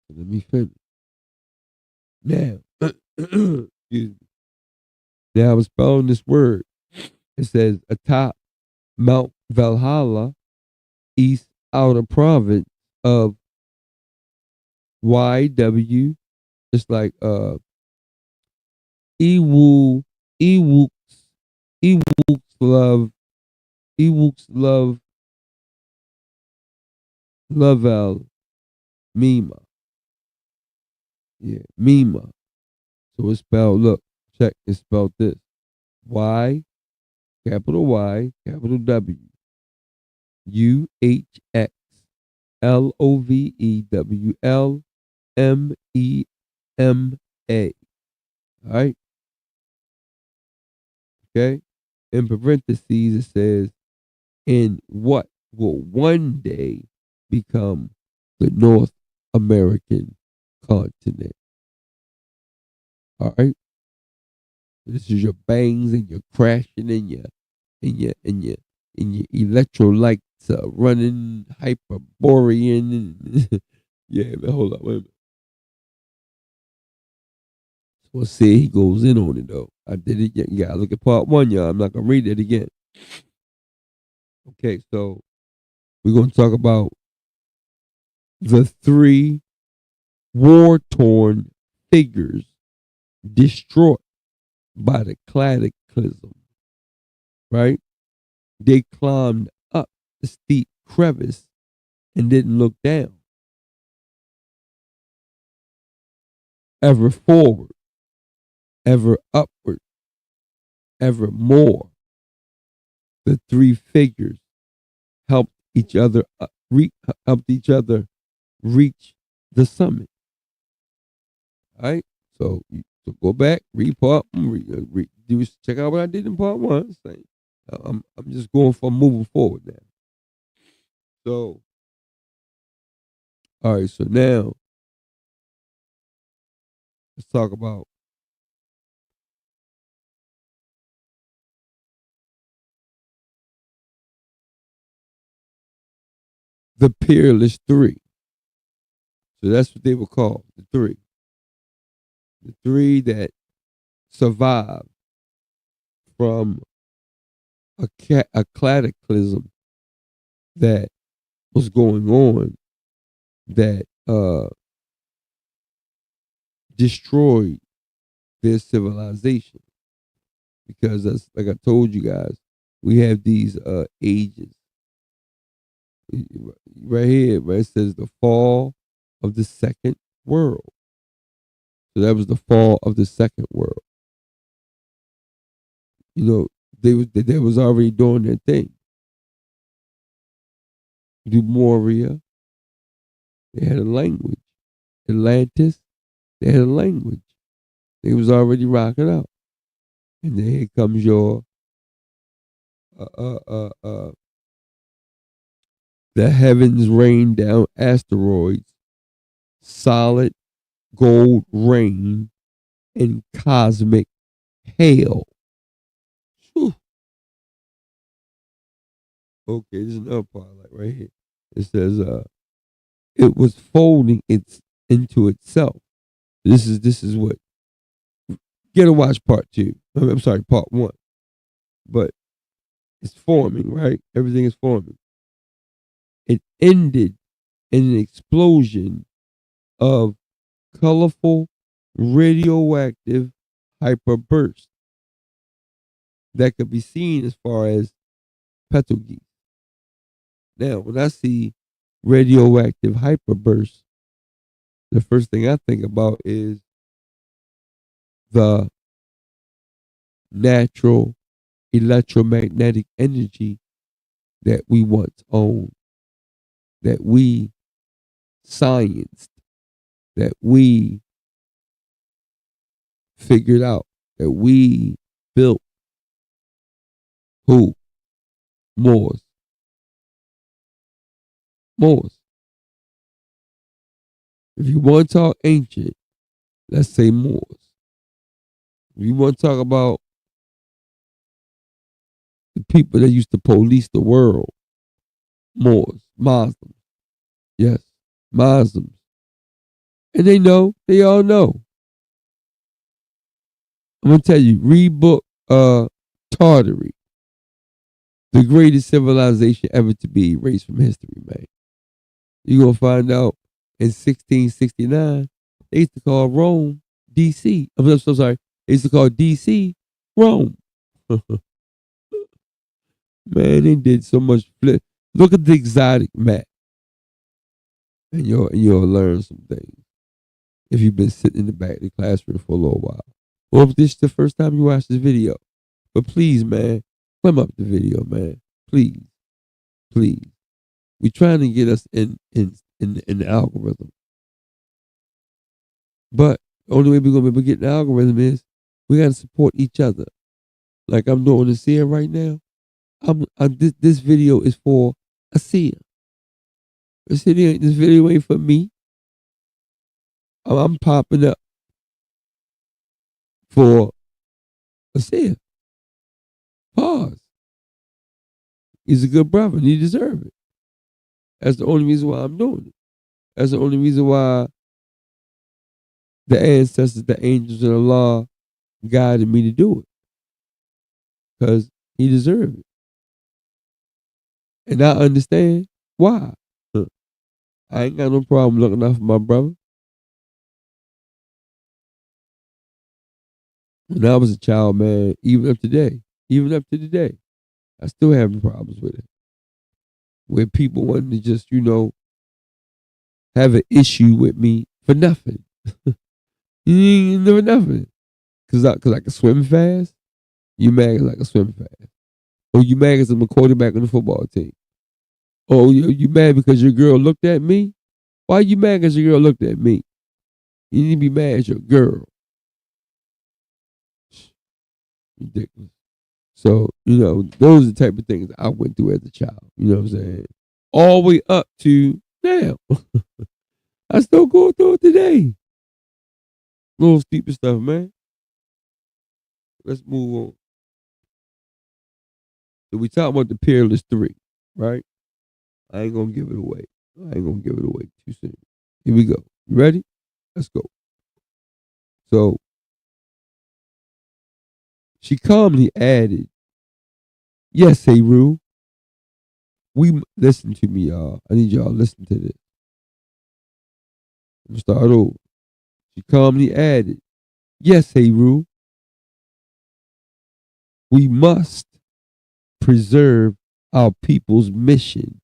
So let me finish. Now, excuse me. Now I was spelling this word. It says atop Mount Valhalla, East Outer Province of YW. It's like Ewu Ewooks Ewooks love Ewooks love Lovell Mima. Yeah, Mima. So it's spelled, look, check, it's spelled this. Y, capital W, UHX, LOVEWLMEMA. All right, okay? In parentheses, it says, in what will one day become the North American continent. All right? This is your bangs and your crashing and your electrolytes running hyperborean and yeah, man, hold up, wait a minute. So let's see, he goes in on it though. I did it. You gotta look at part one, y'all. I'm not gonna read it again. Okay, so we're gonna talk about the three war-torn figures destroyed by the cataclysm. Right? They climbed up the steep crevice and didn't look down. Ever forward, ever upward, ever more. The three figures helped each other helped each other reach the summit. All right, so go back, read part, check out what I did in part one. I'm just going for moving forward now. So, all right, so now let's talk about the Peerless Three. So that's what they were called, the three. The three that survived from a cataclysm that was going on that destroyed their civilization. Because that's like I told you guys, we have these ages. Right here, right, it says the fall of the second world. So that was the fall of the second world. You know, they was already doing their thing. Lemuria, they had a language. Atlantis, they had a language. They was already rocking out. And then here comes your the heavens rain down asteroids, solid gold rain, and cosmic hail. Whew. Okay, this is another part, like right here. It says, it was folding into itself. This is what. Get to watch part two. I'm sorry, part one. But it's forming, right? Everything is forming. It ended in an explosion of colorful radioactive hyperburst that could be seen as far as Betelgeuse. Now, when I see radioactive hyperburst, the first thing I think about is the natural electromagnetic energy that we once owned, that we scienced, that we figured out, that we built. Who? Moors. Moors. If you want to talk ancient, let's say Moors. If you want to talk about the people that used to police the world, Moors, Muslims. Yes, Muslims. And they all know. I'm going to tell you, read book Tartary, the greatest civilization ever to be erased from history, man. You're going to find out in 1669, they used to call Rome DC. I'm so sorry. They used to call DC Rome. Man, they did so much flip. Look at the exotic map. And you'll learn some things if you've been sitting in the back of the classroom for a little while. Or if this is the first time you watch this video. But please, man, thumb up the video, man. Please. Please. We're trying to get us in the algorithm. But the only way we're going to be able to get the algorithm is we got to support each other. Like I'm doing this here right now. This video is for Asia. This video ain't for me. I'm popping up for Asia. Pause. He's a good brother and he deserves it. That's the only reason why I'm doing it. That's the only reason why the ancestors, the angels, and Allah guided me to do it. Because he deserved it. And I understand why. I ain't got no problem looking out for my brother. When I was a child, man, even up to today, I still have problems with it. Where people wanted to just, have an issue with me for nothing. You ain't never nothing. Cause I can swim fast. You mad cause I can swim fast. Or you mad cause I'm a quarterback on the football team. Or you mad because your girl looked at me? Why you mad cause your girl looked at me? You need to be mad at your girl. Ridiculous. So, those are the type of things I went through as a child. You know what I'm saying? All the way up to now. I still go through it today. Little stupid stuff, man. Let's move on. So we talk about the Peerless 3, right? I ain't gonna give it away. I ain't gonna give it away too soon. Here we go. You ready? Let's go. So she calmly added, "Yes, Heru. Listen to me, y'all. I need y'all to listen to this. I'm gonna start over. She calmly added, "Yes, Heru. We must preserve our people's mission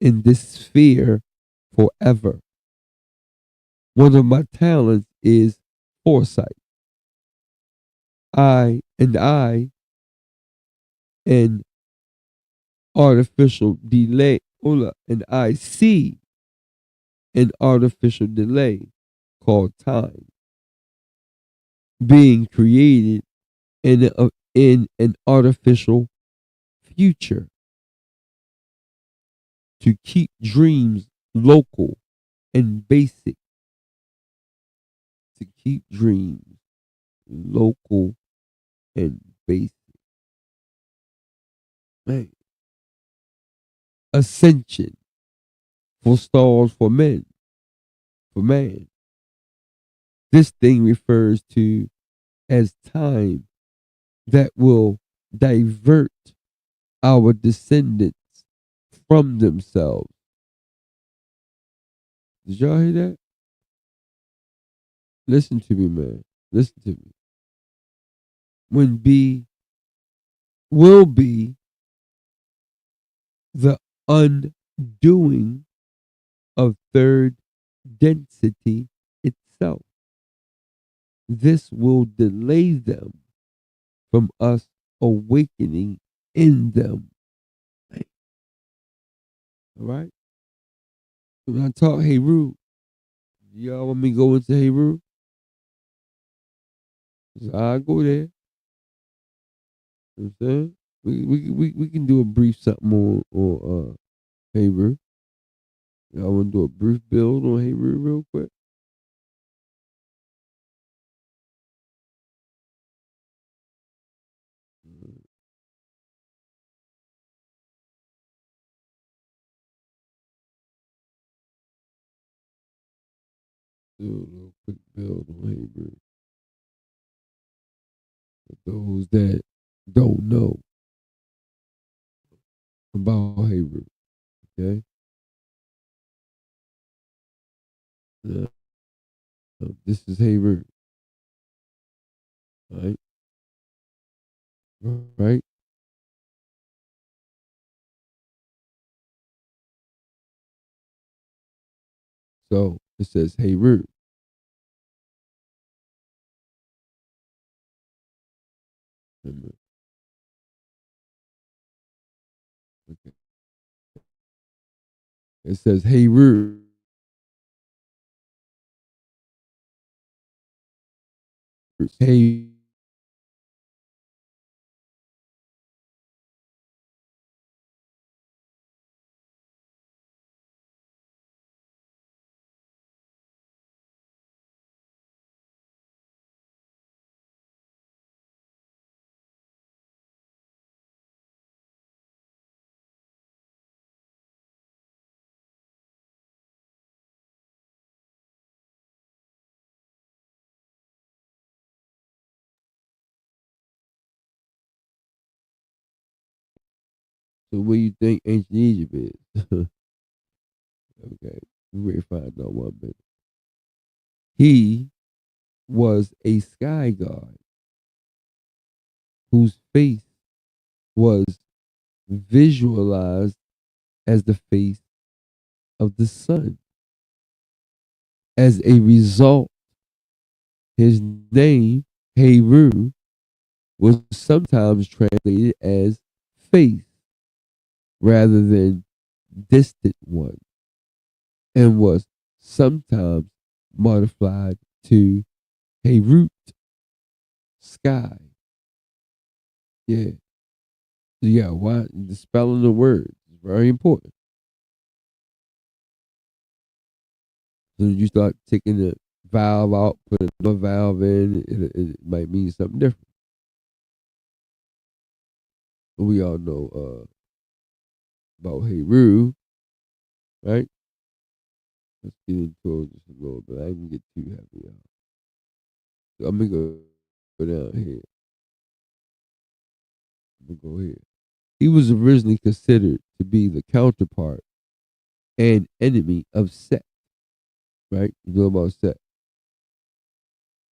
in this sphere forever. One of my talents is foresight. I an artificial delay. Hold up, and I see an artificial delay called time being created in an artificial future to keep dreams local and basic. To keep dreams local and basic. Man. Ascension for stars for men, for man. This thing refers to as time that will divert our descendants from themselves. Did y'all hear that? Listen to me, man. Listen to me. When B will be the undoing of third density itself. This will delay them from us awakening in them. All right? When I talk Heru, y'all want me to go into Heru? I go there. You know what I'm saying? We can do a brief something on Heru. Y'all want to do a brief build on Heru real quick? Do a little quick build on Heru. For those that don't know about Heru, okay? Uh, this is Heru, right? Right? So it says Heru. Okay. It says Heru. Hey, so where you think ancient Egypt is? Okay, we find out one minute. He was a sky god whose face was visualized as the face of the sun. As a result, his name, Heru, was sometimes translated as faith rather than distant one, and was sometimes modified to Herut, sky. Yeah. So yeah, why the spelling of the words is very important. So you start taking the valve out, putting another valve in, it might mean something different. But we all know about Heru, right? Let's get into it just a little bit. I ain't gonna get too heavy out. So I'm gonna go down here. I'm gonna go here. He was originally considered to be the counterpart and enemy of Set, right? You know about Set,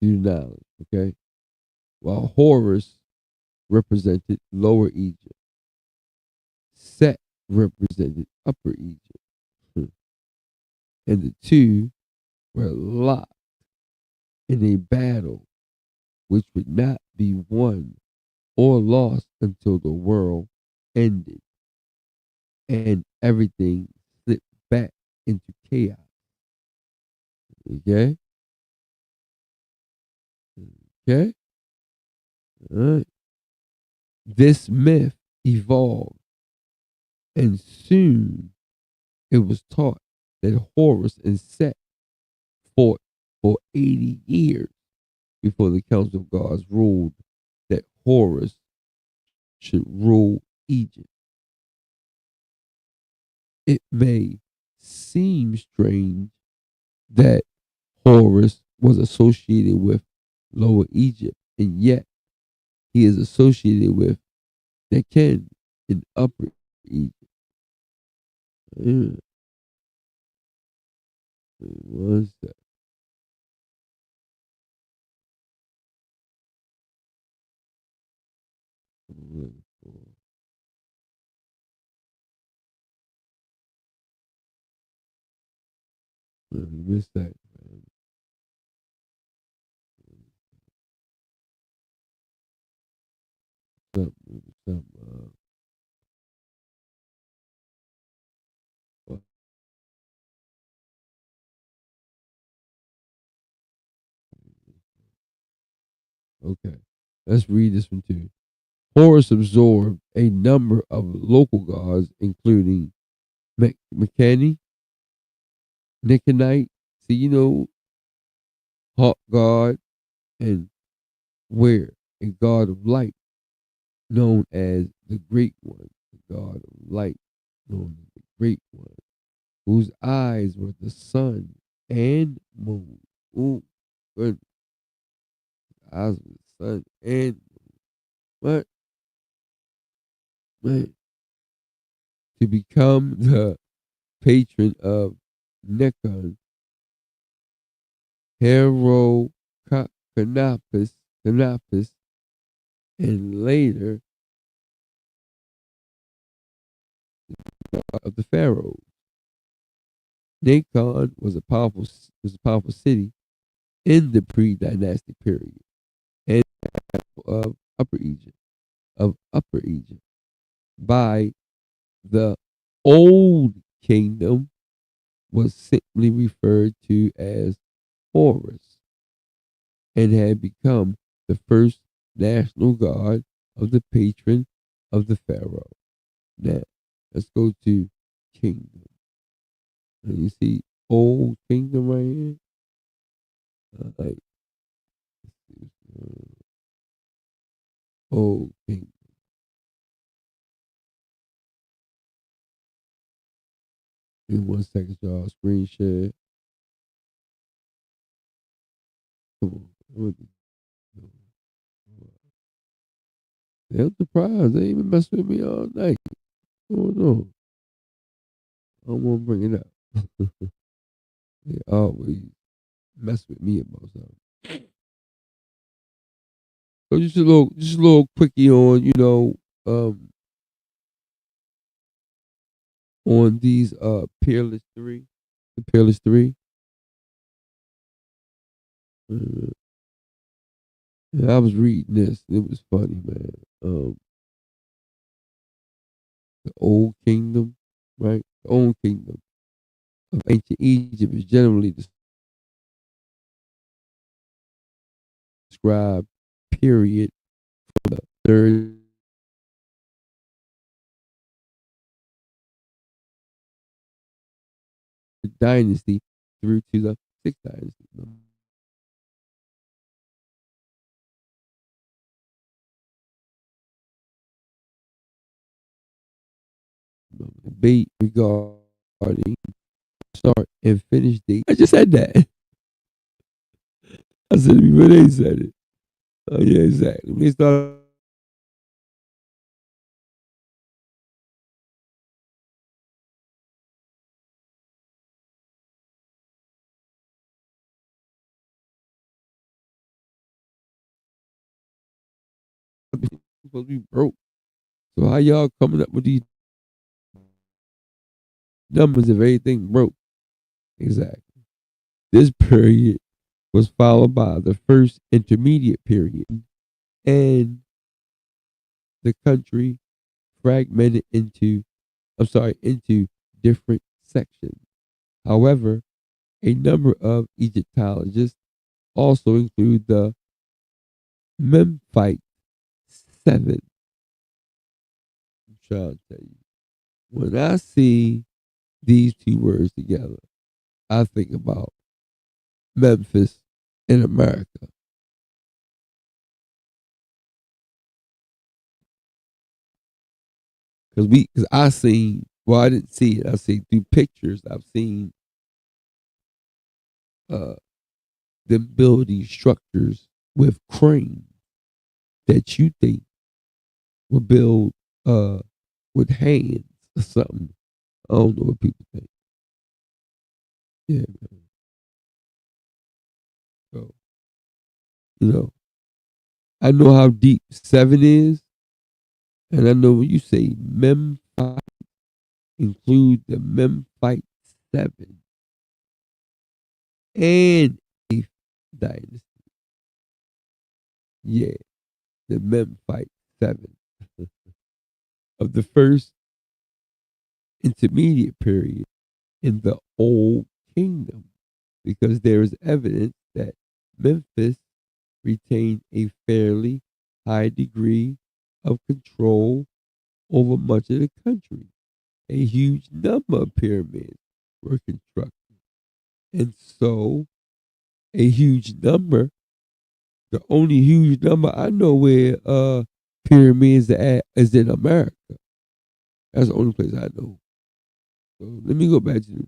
you knowledge, okay? While Horus represented Lower Egypt, Set represented Upper Egypt. And the two were locked in a battle which would not be won or lost until the world ended and everything slipped back into chaos. Okay? Okay? All right. This myth evolved, and soon it was taught that Horus and Set fought for 80 years before the Council of Gods ruled that Horus should rule Egypt. It may seem strange that Horus was associated with Lower Egypt, and yet he is associated with Nekhen in Upper Egypt. Yeah. One sec. Miss that. Some, okay, let's read this one too. Horus absorbed a number of local gods, including Mechani, Nikonite, so you know, Hawk God, and Where, a god of light, known as the Great One, the god of light, known as the Great One, whose eyes were the sun and moon. Ooh, goodness, eyes of the sun and what? Man, to become the patron of Nekon, Hero Canopus, and later of the pharaohs. Nekon was a powerful city in the pre-dynastic period and of Upper Egypt by the Old Kingdom was simply referred to as Horus and had become the first national god of the patron of the pharaoh. Now, let's go to kingdom. And you see Old Kingdom right here? Like, Old Kingdom. In 1 second, y'all. Screen share. Come on. They're surprised. They ain't even mess with me all night. Oh no. I don't want to bring it up. They always mess with me about something. So just a little quickie on, um, on these Peerless Three, the Peerless Three. Uh, and I was reading this. It was funny, man. The Old Kingdom, right? The Old Kingdom of ancient Egypt is generally described period from the third dynasty through to the sixth dynasty. Debate regarding start and finish date. I just said that. I said it when they said it. Oh yeah, exactly. When they started supposed to be broke. So how y'all coming up with these numbers if everything broke? Exactly. This period was followed by the first intermediate period, and the country fragmented into different sections. However, a number of Egyptologists also include the Memphite Seven. I'm trying to tell you. When I see these two words together, I think about Memphis in America. Because I seen, well, I didn't see it. I seen through pictures. I've seen uh, them building structures with cranes that you think would build uh, with hands or something. I don't know what people think. Yeah, man. So, you know, I know how deep seven is, and I know when you say Memphite, include the Memphite Seven and Eighth Dynasty. Yeah, the Memphite Seven of the first intermediate period in the Old Kingdom, because there is evidence that Memphis retained a fairly high degree of control over much of the country. A huge number of pyramids were constructed. And so, a huge number, the only huge number I know where pyramids are at is in America. That's the only place I know. So let me go back and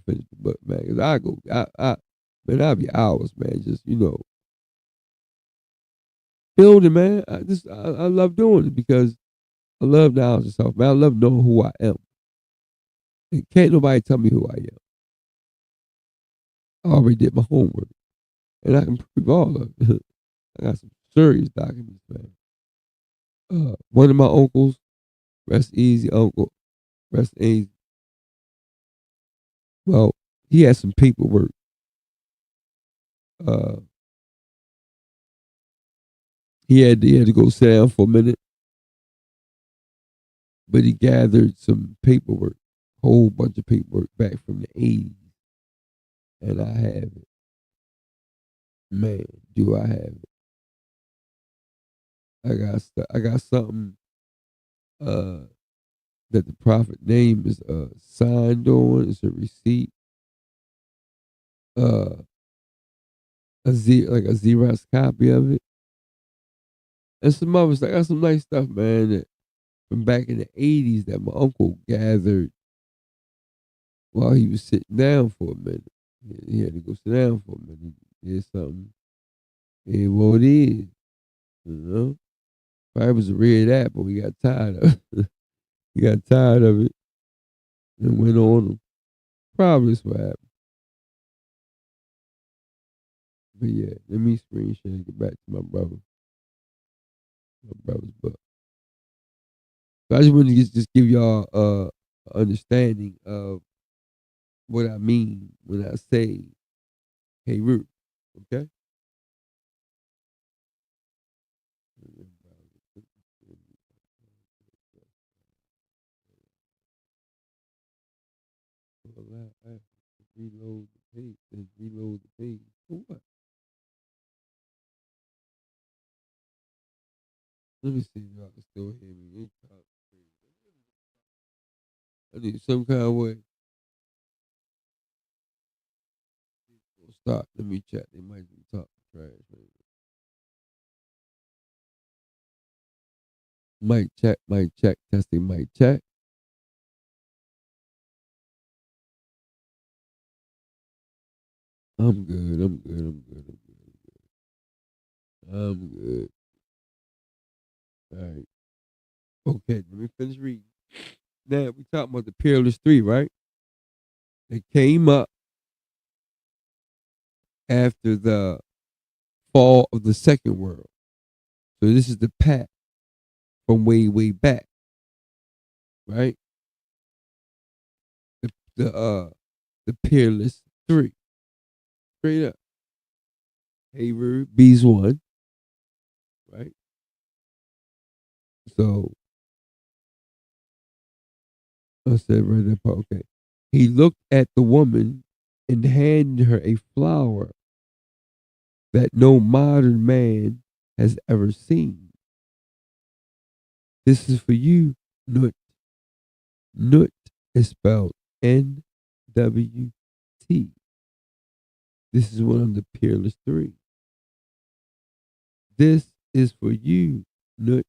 finish the book, man. Cause man, I'll be hours, man. Just building, man. I love doing it because I love knowledge and stuff, man. I love knowing who I am. And can't nobody tell me who I am. I already did my homework, and I can prove all of it. I got some serious documents, man. One of my uncles, rest easy, uncle, rest easy. Well, he had some paperwork. Uh, he had to go sit down for a minute, but he gathered some paperwork, whole bunch of paperwork back from the 80s, and I have it. Man, do I have it? I got something uh that the prophet name is signed on. It's a receipt. Uh, like a Xerox copy of it, and some others. I got some nice stuff, man. That from back in the 80s that my uncle gathered while he was sitting down for a minute. He had to go sit down for a minute. He did something. And what it is, you know. Probably was a red apple. We got tired of it. We got tired of it and went on him. Probably that's what happened. But yeah, let me screen share and get back to my brother's book. So I just want to just give y'all understanding of what I mean when I say Heru. Okay? Reload the page. Let's reload the page. For what? Let me see if y'all can still hear me. I need some kind of way. Stop. Let me check. They might be talking trash. Mic check. Mic check. Testing. Mic check. I'm good. I'm good. I'm good. I'm good. I'm good. All right. Okay. Let me finish reading. Now we talking about the Peerless Three, right? They came up after the fall of the Second World. So this is the pack from way, way back, right? The Peerless Three, straight up. Hayward, Bees One, right? So I said right there, okay. He looked at the woman and handed her a flower that no modern man has ever seen. This is for you, Nut. Nut is spelled NWT. This is one of the Peerless Three. This is for you, Nut.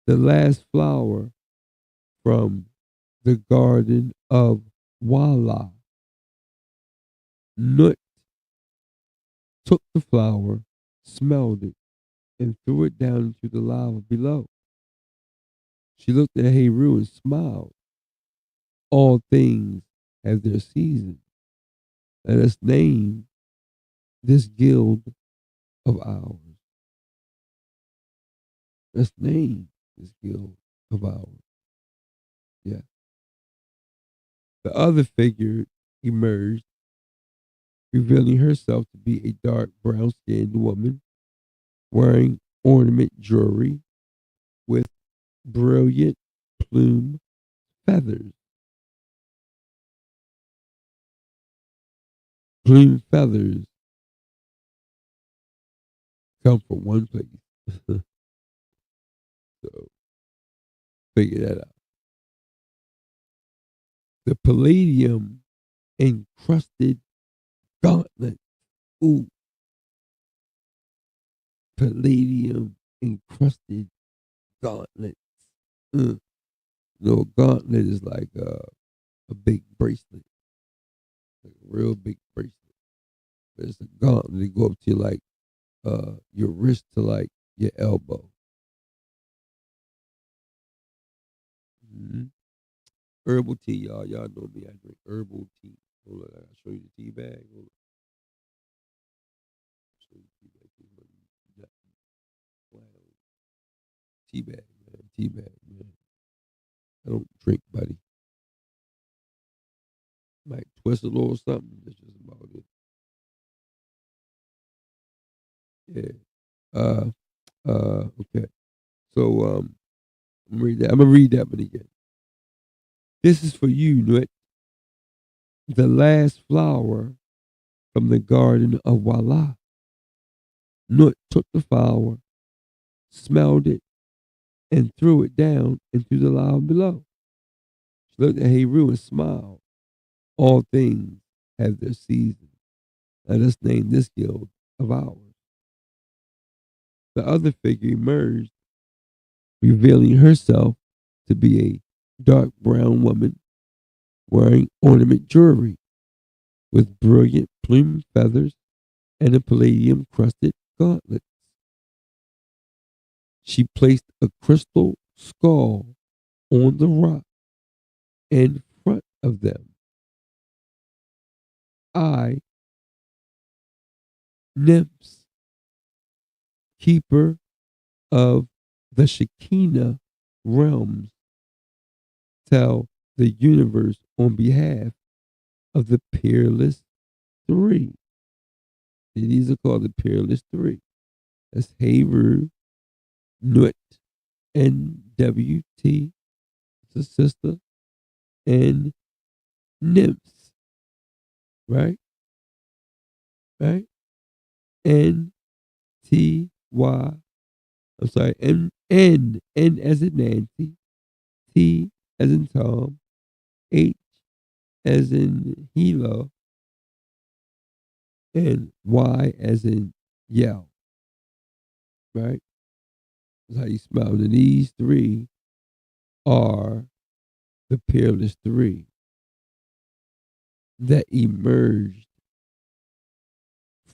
The last flower from the garden of Wala. Nut took the flower, smelled it, and threw it down into the lava below. She looked at Heru and smiled. All things have their season. Let us name this guild of ours. Let's name this guild of ours. Yeah. The other figure emerged, revealing herself to be a dark brown skinned woman wearing ornament jewelry with brilliant plume feathers. Plume feathers come from one place. So figure that out. The palladium encrusted gauntlet. Ooh, palladium encrusted gauntlets. No, a gauntlet is like a big bracelet, like a real big bracelet. But it's a gauntlet. They go up to like your wrist to like your elbow. Mm-hmm. Herbal tea, y'all. Y'all know me. I drink herbal tea. Hold on, I'll show you the tea bag. Hold on. Show you the tea bag. Wow. Tea bag, man. Tea bag, man. I don't drink, buddy. Might twist a little something. That's just about it. Yeah. Okay. So I'm gonna read that one again. This is for you, Nut. The last flower from the garden of Wala. Nut took the flower, smelled it, and threw it down into the lava below. She looked at Heru and smiled. All things have their season. Let us name this guild of ours. The other figure emerged, revealing herself to be a dark brown woman wearing ornament jewelry with brilliant plume feathers and a palladium crusted gauntlets. She placed a crystal skull on the rock in front of them. I, Nymphs, keeper of the Shekinah realms, tell the universe on behalf of the peerless Three. These are called the Peerless Three. That's Haver, Nut, NWT, it's a sister, and Nymphs, right? Right? N T Y. I'm sorry, N as in Nancy, T as in Tom, H as in Hilo, and Y as in Yell, right? That's how you spell it. And these three are the Peerless Three that emerged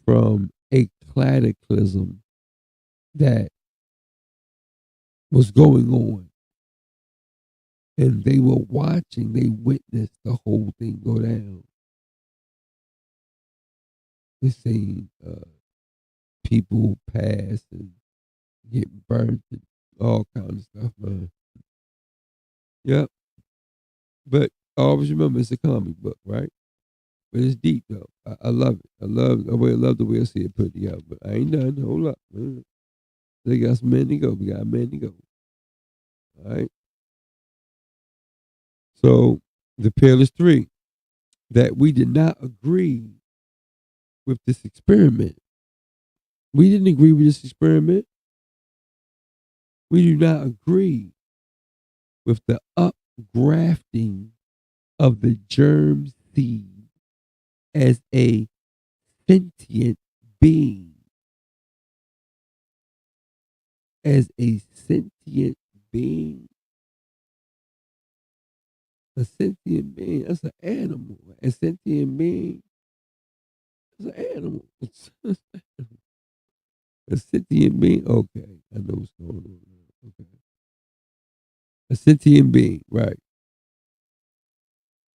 from a cataclysm that was going on. And they were watching, they witnessed the whole thing go down. They seen people pass and get burnt and all kinds of stuff, man. Yep. But always remember it's a comic book, right? But it's deep though. I love it. I love the way I see it put together. But I ain't done. Hold up, man. They got some men to go. We got a man to go. All right. So the Peerless Three, that we did not agree with this experiment. We didn't agree with this experiment. We do not agree with the upgrafting of the germ seed as a sentient being. As a sentient being. A sentient being, that's an animal. A sentient being is an animal. A sentient being, okay. I know what's going on. Okay. A sentient being, right.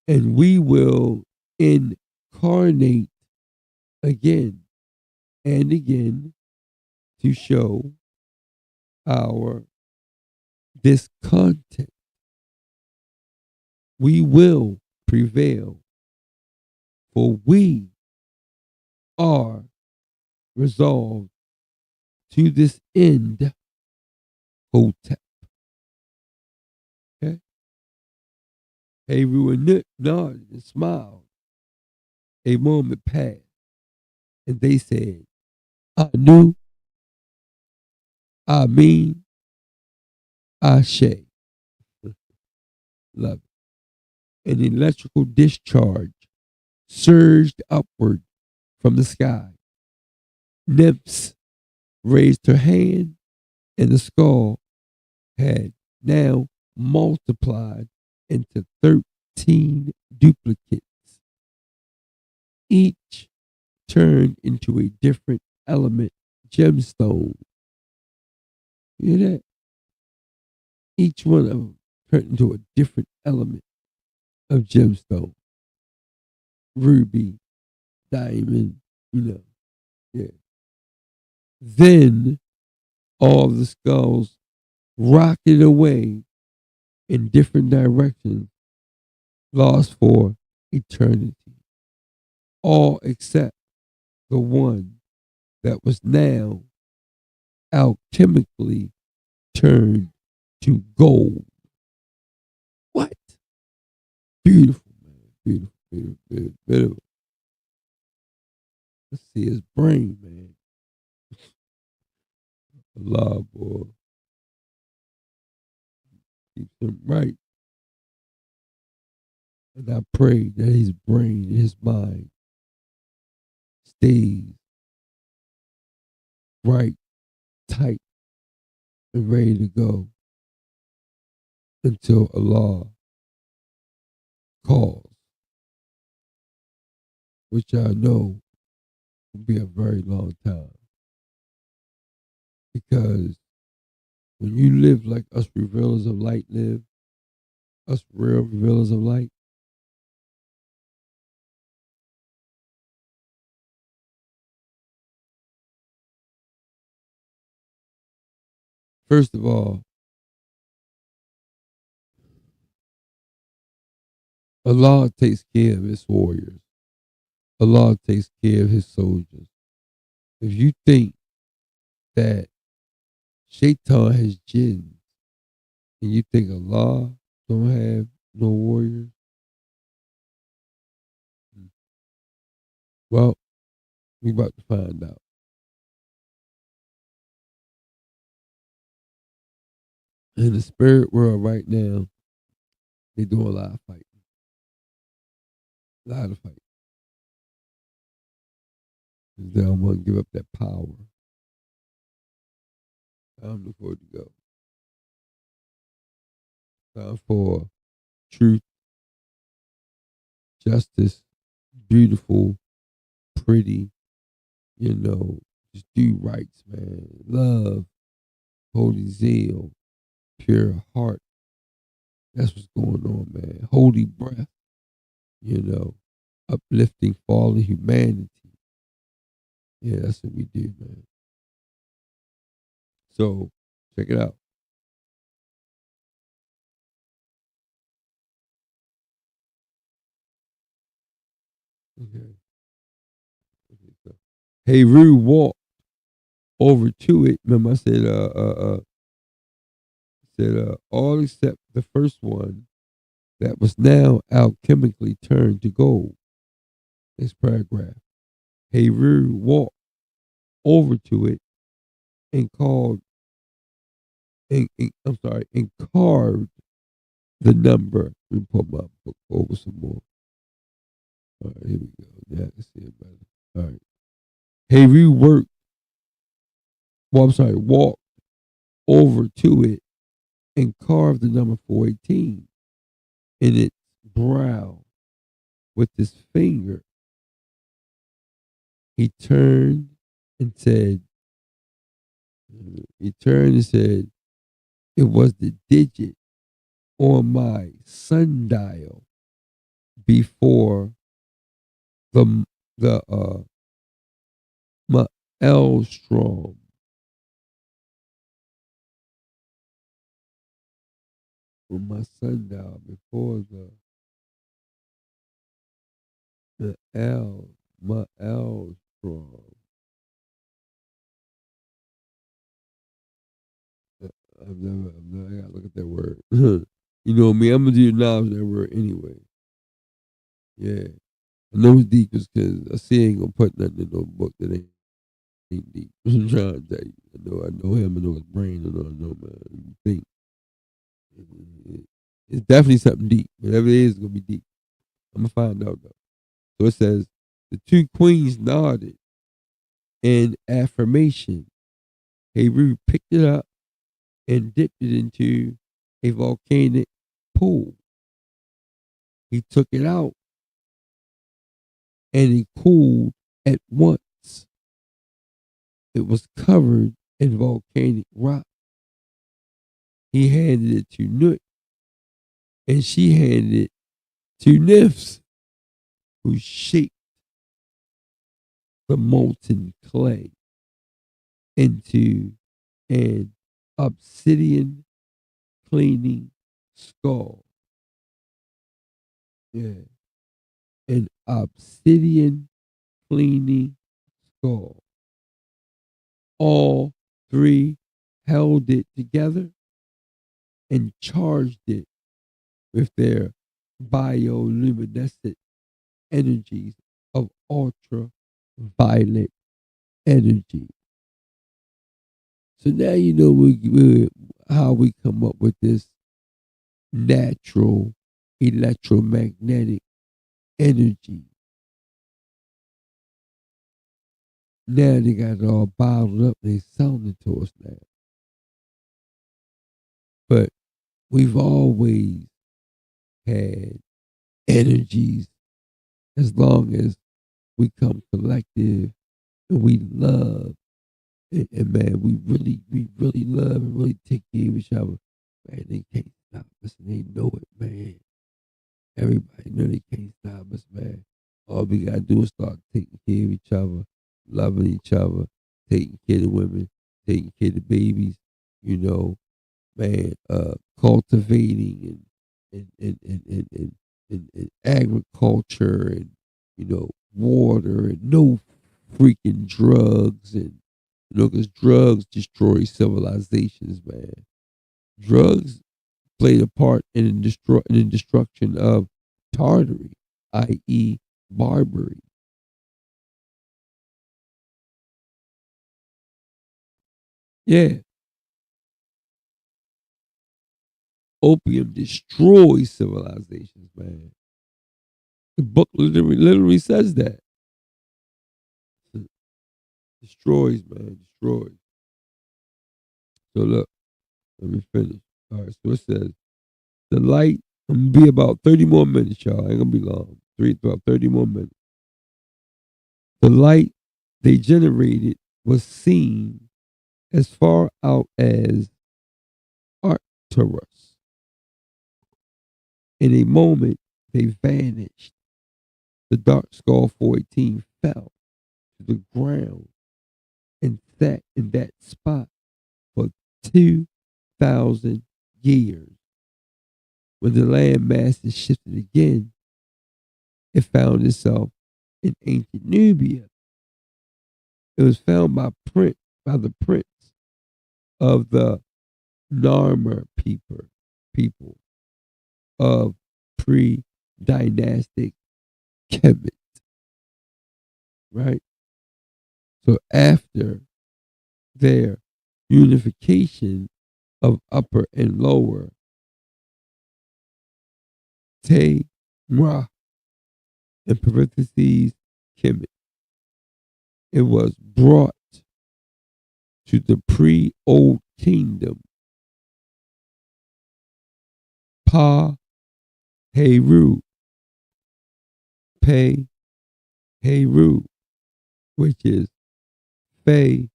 And we will incarnate again and again to show our discontent. We will prevail, for we are resolved to this end, Hotep. Okay? Heru and Nut nodded and smiled. A moment passed, and they said, I knew, I mean, I say. Love it. An electrical discharge surged upward from the sky. Nymphs raised her hand, and the skull had now multiplied into 13 duplicates, each turned into a different element gemstone. You hear that? Each one of them turned into a different element of gemstone. Ruby, diamond, yeah. Then all the skulls rocketed away in different directions, lost for eternity. All except the one that was now alchemically turned to gold. What? Beautiful, man. Beautiful, beautiful, beautiful, beautiful. Let's see his brain, man. Allah, boy. Keeps him right. And I pray that his brain and his mind stays right, tight, and ready to go until Allah calls, which I know will be a very long time. Because when you live like us revealers of light live, us real revealers of light, first of all, Allah takes care of his warriors. Allah takes care of his soldiers. If you think that Shaitan has jinns and you think Allah don't have no warriors, well, we about to find out. In the spirit world right now, they doing a lot of fighting. A lot of fighting. They don't want to give up that power. Time for it to go. Time for truth, justice, beautiful, pretty, just do rights, man. Love, holy zeal, pure heart. That's what's going on, man. Holy breath, uplifting fallen humanity. Yeah, that's what we do, man. So, check it out. Okay. So, Heru walked over to it. Remember, I said all except the first one that was now alchemically turned to gold. This paragraph. Heru walked over to it and called, and carved the number. Let me pull my book over some more. All right, here we go. Yeah, I can see it better. All right. Heru walked over to it and carved the number 418 in its brow with his finger. He turned and said, it was the digit on my sundial before the maelstrom. On my sundial before the maelstrom. I gotta look at that word. You know me, I'm gonna do acknowledge that word anyway. Yeah. I know it's deep because I see he ain't gonna put nothing in no book that ain't deep. I'm trying to tell you. I know him, I know his brain, I know man. You think. It's definitely something deep. Whatever it is, it's gonna be deep. I'm gonna find out though. So it says the two queens nodded in affirmation. Heru picked it up and dipped it into a volcanic pool. He took it out and it cooled at once. It was covered in volcanic rock. He handed it to Nut, and she handed it to Nifs, who shaped the molten clay into an obsidian cleaning skull. Yeah, an obsidian cleaning skull. All three held it together and charged it with their bioluminescent energies of ultraviolet energy. So now you know how we come up with this natural electromagnetic energy. Now they got it all bottled up. They selling it to us now. But we've always had energies as long as we come collective and we love. And man, we really love and really take care of each other. Man, they can't stop us and they know it, man. Everybody know they can't stop us, man. All we gotta do is start taking care of each other, loving each other, taking care of the women, taking care of the babies, you know, man, cultivating and agriculture and, water and no freaking drugs, and because drugs destroy civilizations, man. Drugs played a part in the destruction of Tartary, i.e., Barbary. Yeah, opium destroys civilizations, man. The book literally says that. Destroys, man, destroys. So look, let me finish. All right, so it says the light. I'm gonna be about 30 more minutes, y'all. I ain't gonna be long. About 30 more minutes. The light they generated was seen as far out as Arcturus. In a moment, they vanished. The dark skull 418 fell to the ground and sat in that spot for 2,000 years. When the land masses shifted again, it found itself in ancient Nubia. It was found by the prince of the Narmer people of pre-dynastic Kemet, right? So after their unification of upper and lower Te-Mra, in parentheses, Kemet, it was brought to the pre-Old Kingdom, Pa-Heru, Pe-Heru, which is Pharaoh.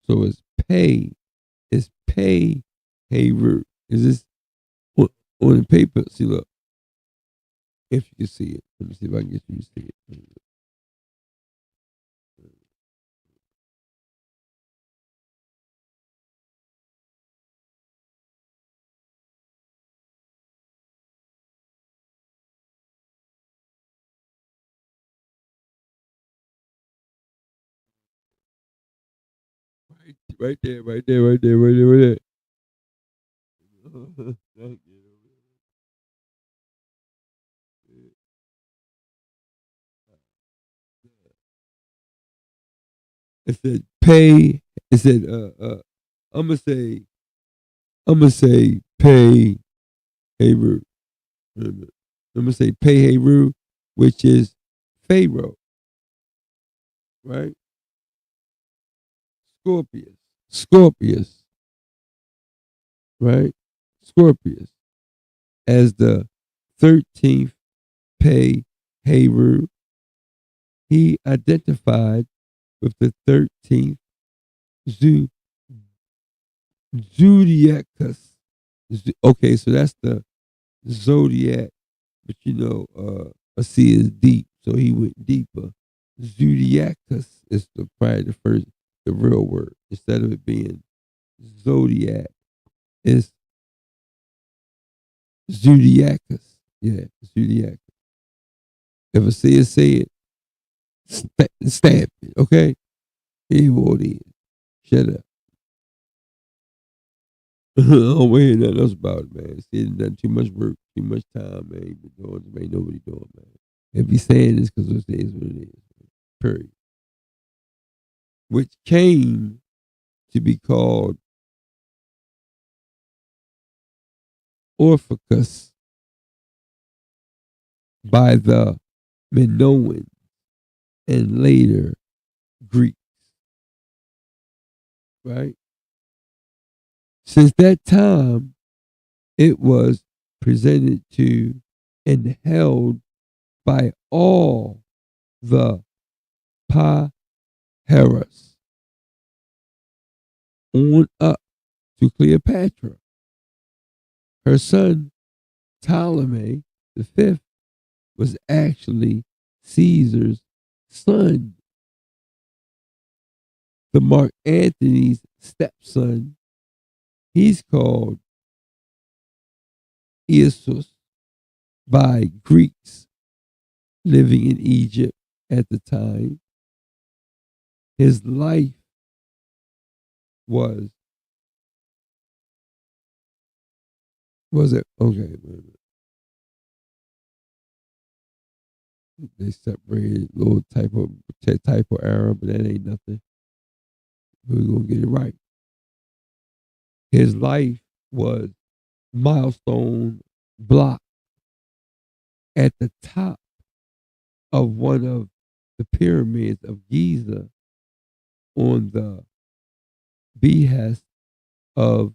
So it's Pe-Heru. Is this on the paper? See, look, if you can see it. Let me see if I can get you to see it. Right there, right there, right there, right there, right there. Thank you. It said pay. It said I'm gonna say pay Heru. I'm gonna say pay Heru, which is Pharaoh, right? Scorpius, Scorpius, right? Scorpius as the 13th pay Heru. He identified with the 13th Zoo Zodiacus. Okay, so that's the zodiac, but a sea is deep, so he went deeper. Zodiacus is probably the real word. Instead of it being zodiac, it's zodiacus. Yeah, zodiacus. If a seer say it, stamp it, okay? It what it is. Shut up. I don't want to hear nothing else about it, man. See, it's done too much work, too much time, man. Ain't been doing it, ain't nobody doing, man. If he's saying this because it is what it is, man. Period. Which came to be called Orpheus by the Minoan and later Greeks, right? Since that time, it was presented to and held by all the Paharas on up to Cleopatra. Her son Ptolemy V was actually Caesar's son. The Mark Antony's stepson, he's called Eosus by Greeks living in Egypt at the time. His life was it okay? Wait a minute. They separated little typo error, but that ain't nothing. We're gonna get it right. His life was milestone block at the top of one of the pyramids of Giza on the behest of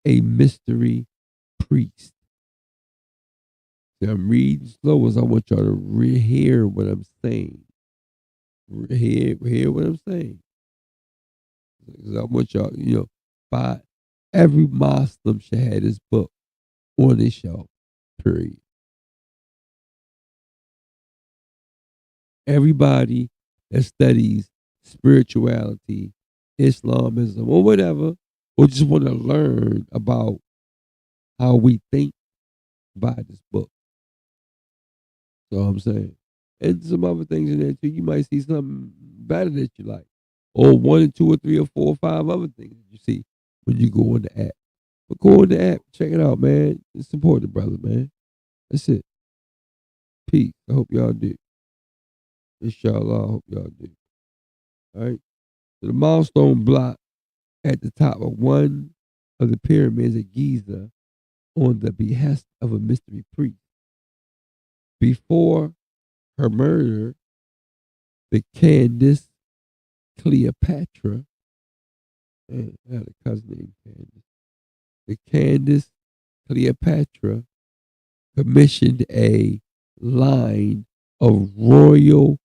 a mystery priest. See, I'm reading slow as I want y'all to hear what I'm saying. Hear what I'm saying. Because I want y'all, by every Muslim should have this book on their shelf, period. Everybody that studies spirituality, Islamism, or whatever, or just want to learn about how we think, buy this book. So I'm saying. And some other things in there too. You might see something better that you like. Or one or two or three or four or five other things that you see when you go on the app. But go on the app, check it out, man. And support the brother, man. That's it. Peace. I hope y'all do. Inshallah, I hope y'all do. All right. So the milestone block at the top of one of the pyramids at Giza on the behest of a mystery priest. Before her murder, the Candace Cleopatra, and I had a cousin named Candace. The Candace Cleopatra commissioned a line of royal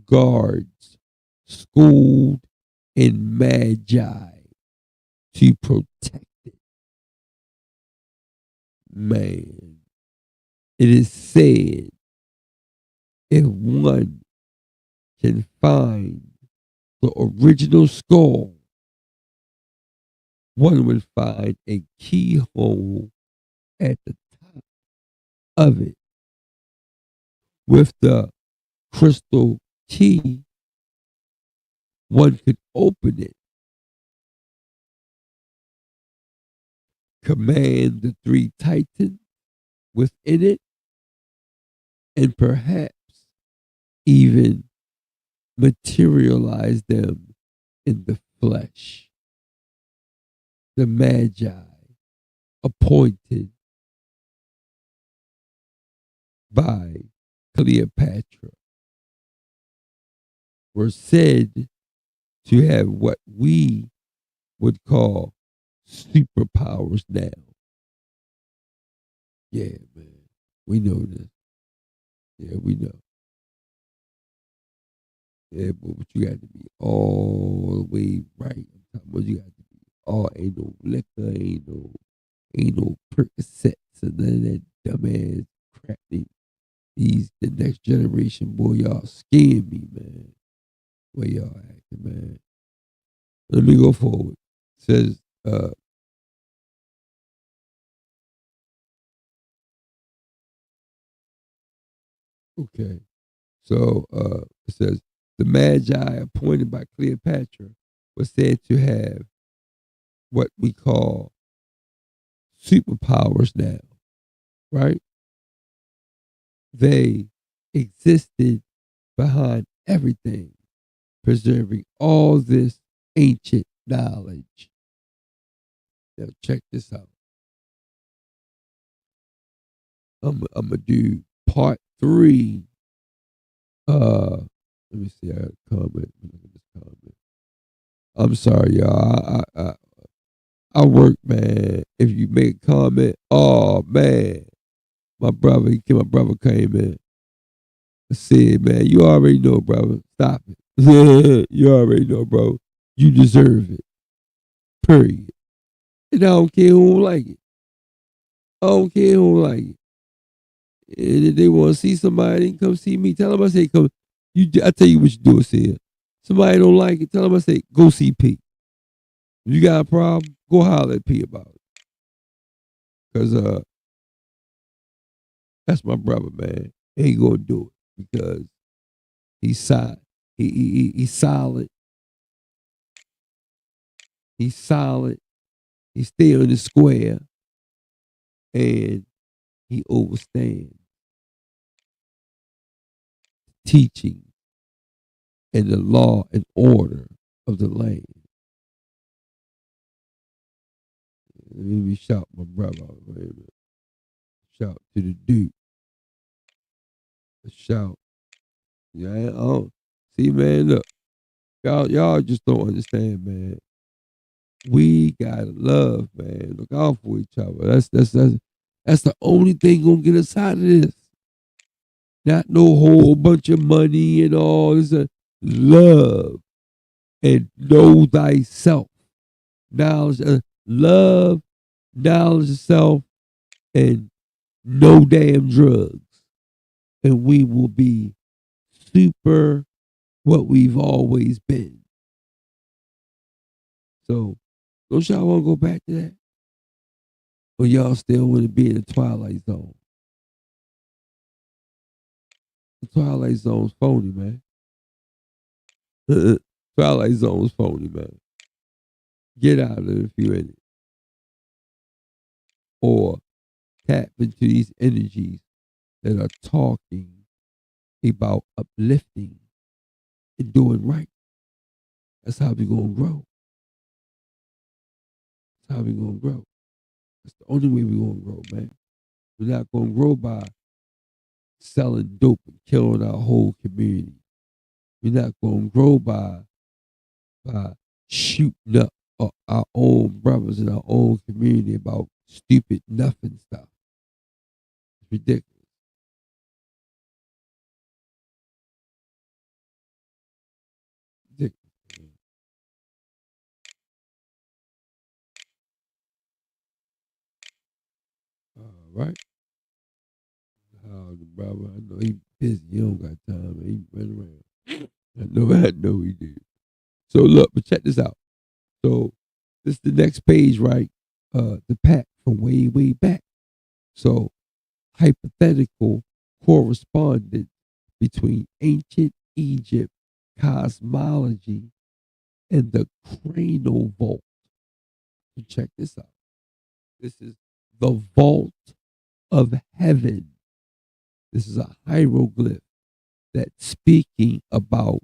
guards schooled in magi to protect it. Man, it is said if one can find the original skull, one would find a keyhole at the top of it. With the crystal key, one could open it, command the three titans within it, and perhaps even materialize them in the flesh. The magi appointed by Cleopatra were said to have what we would call superpowers now. Yeah, man. We know this. Yeah, we know. Yeah, but you got to be all the way right. I'm talking about you got to be all ain't no liquor, ain't no Percocets and none of that dumbass crap. These the next generation, boy, y'all scaring me, man. Where y'all acting, man? Let me go forward. It says, okay. So it says the Magi appointed by Cleopatra was said to have what we call superpowers now, right? They existed behind everything, preserving all this ancient knowledge. Now check this out. I'm gonna do part 3. Let me see. I got a comment. Look at this comment. I'm sorry, y'all. I work, man. If you make a comment, oh man, my brother came in and said, man, you already know, brother. Stop it. You already know, bro. You deserve it. Period. And I don't care who don't like it. I don't care who don't like it. And if they want to see somebody, come see me. Tell them I say, come. I tell you what you do, say. Somebody don't like it, tell them I say, go see P. If you got a problem, go holler at P about it. Because that's my brother, man. He ain't going to do it. because he's solid. He's solid. He's solid. He stay on the square, and he overstands teaching and the law and order of the land. Let me shout my brother. Wait a minute. Shout to the Duke. Shout. Yeah, oh, see, man, look, y'all just don't understand, man. We gotta love, man. Look out for each other. That's the only thing gonna get us out of this. Not no whole bunch of money and all this. Love and know thyself. Knowledge, love, knowledge of self, and no damn drugs. And we will be super what we've always been. So, don't y'all want to go back to that? Or y'all still want to be in the Twilight Zone? The Twilight Zone's phony, man. Twilight Zone's phony, man. Get out of it if you're in it. Or tap into these energies that are talking about uplifting and doing right. That's how we're going to grow. That's how we're going to grow. That's the only way we're going to grow, man. We're not going to grow by selling dope and killing our whole community. We're not going to grow by shooting up our own brothers in our own community about stupid nothing stuff. It's ridiculous. Ridiculous. All right. Oh, the brother, I know he busy. He don't got time. He run around. I know he did. So look, but check this out. So this is the next page, right? The pack from way, way back. So hypothetical correspondence between ancient Egypt cosmology and the cranial vault. So check this out. This is the vault of heaven. This is a hieroglyph that's speaking about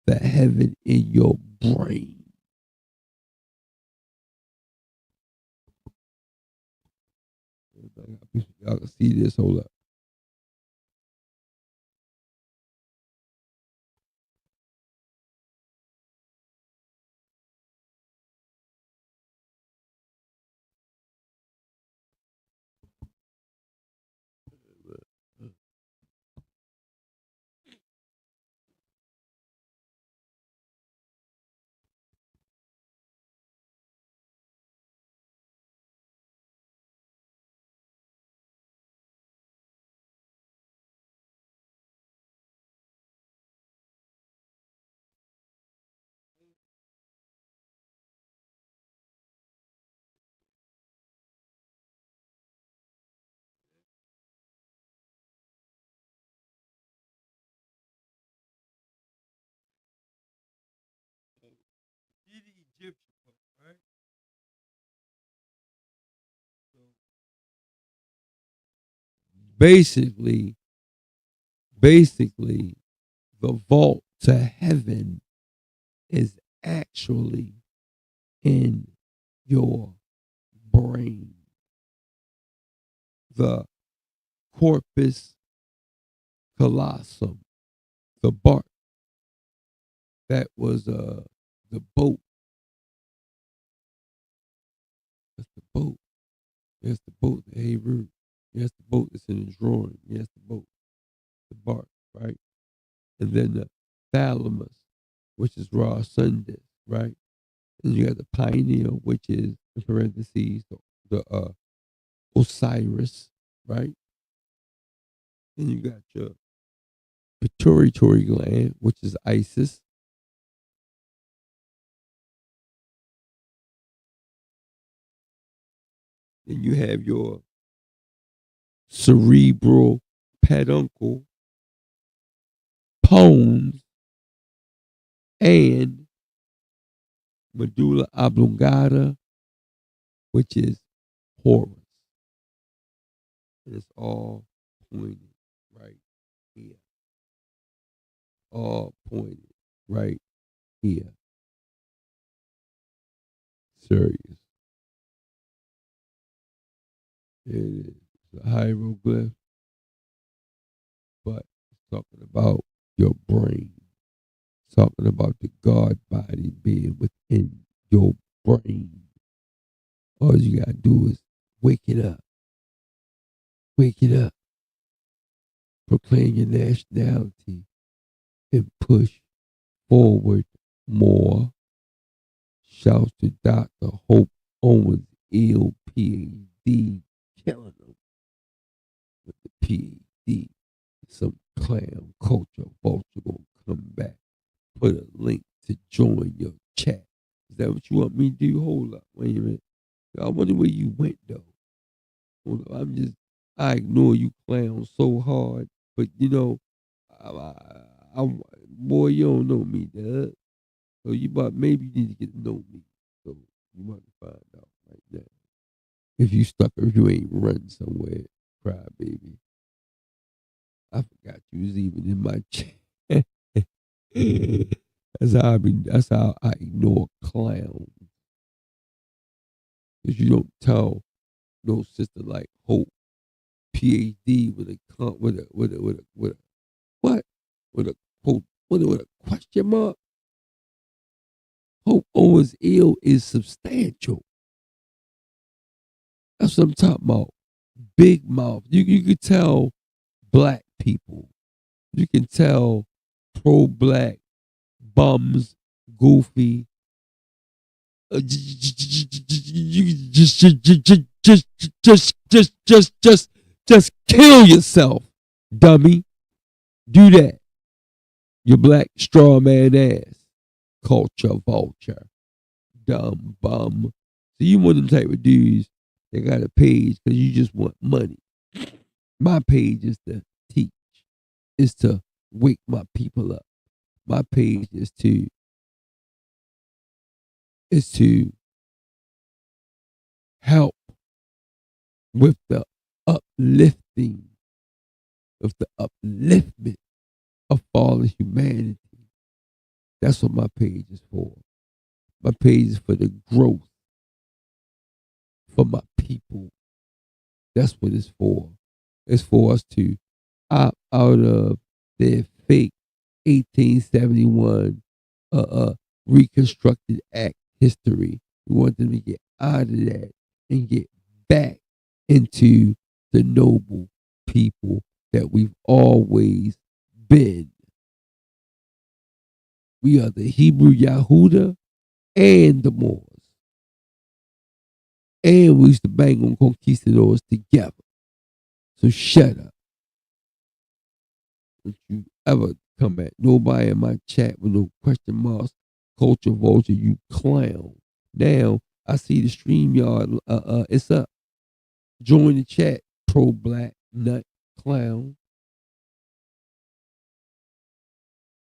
the heaven in your brain. Y'all can see this. Hold up. Right? Basically, basically, the vault to heaven is actually in your brain. The corpus callosum, the bark that was the boat. That's the boat. That's the boat, the Hebrew. That's the boat that's in the drawing. That's the boat, the bark, right? And then the thalamus, which is raw sun disk, right? And you got the pineal, which is in parentheses the Osiris, right? And you got your pituitary gland, which is Isis. Then you have your cerebral peduncle, pons, and medulla oblongata, which is porous. And it's all pointed right here. All pointed right here. Serious. It is a hieroglyph, but it's talking about your brain. It's talking about the God body being within your brain. All you gotta do is wake it up. Wake it up. Proclaim your nationality and push forward more. Shouts to Dr. Hope Owens, ill PhD, killing them with the PhD. Some clown culture vulture gonna come back. Put a link to join your chat. Is that what you want me to do? Hold up. Wait a minute. I wonder where you went though. Hold up. I ignore you clowns so hard. But you know, boy, you don't know me, Doug. So maybe you need to get to know me. So you want to find out right now. If you stuck or if you ain't run somewhere, cry baby. I forgot you was even in my chat. That's how I ignore clowns. Cause you don't tell no sister like Hope, PhD with a what? With a quote with a question mark. Hope Owens ill is substantial. That's what I'm talking about. Big mouth. You could tell black people. You can tell pro-black bums, goofy. Just kill yourself, dummy. Do that. You black straw man ass. Culture vulture. Dumb bum. So you one of them type of dudes that got a page because you just want money. My page is to teach, is to wake my people up. My page is to help with the uplifting, of the upliftment of fallen humanity. That's what my page is for. My page is for the growth for my people. That's what it's for. It's for us to opt out of their fake 1871 Reconstructed Act history. We want them to get out of that and get back into the noble people that we've always been. We are the Hebrew Yahuda and the Moors. And we used to bang on conquistadors together. So shut up. Don't you ever come at nobody in my chat with no question marks, culture vulture, you clown. Now I see the StreamYard, it's up. Join the chat, pro-black nut clown.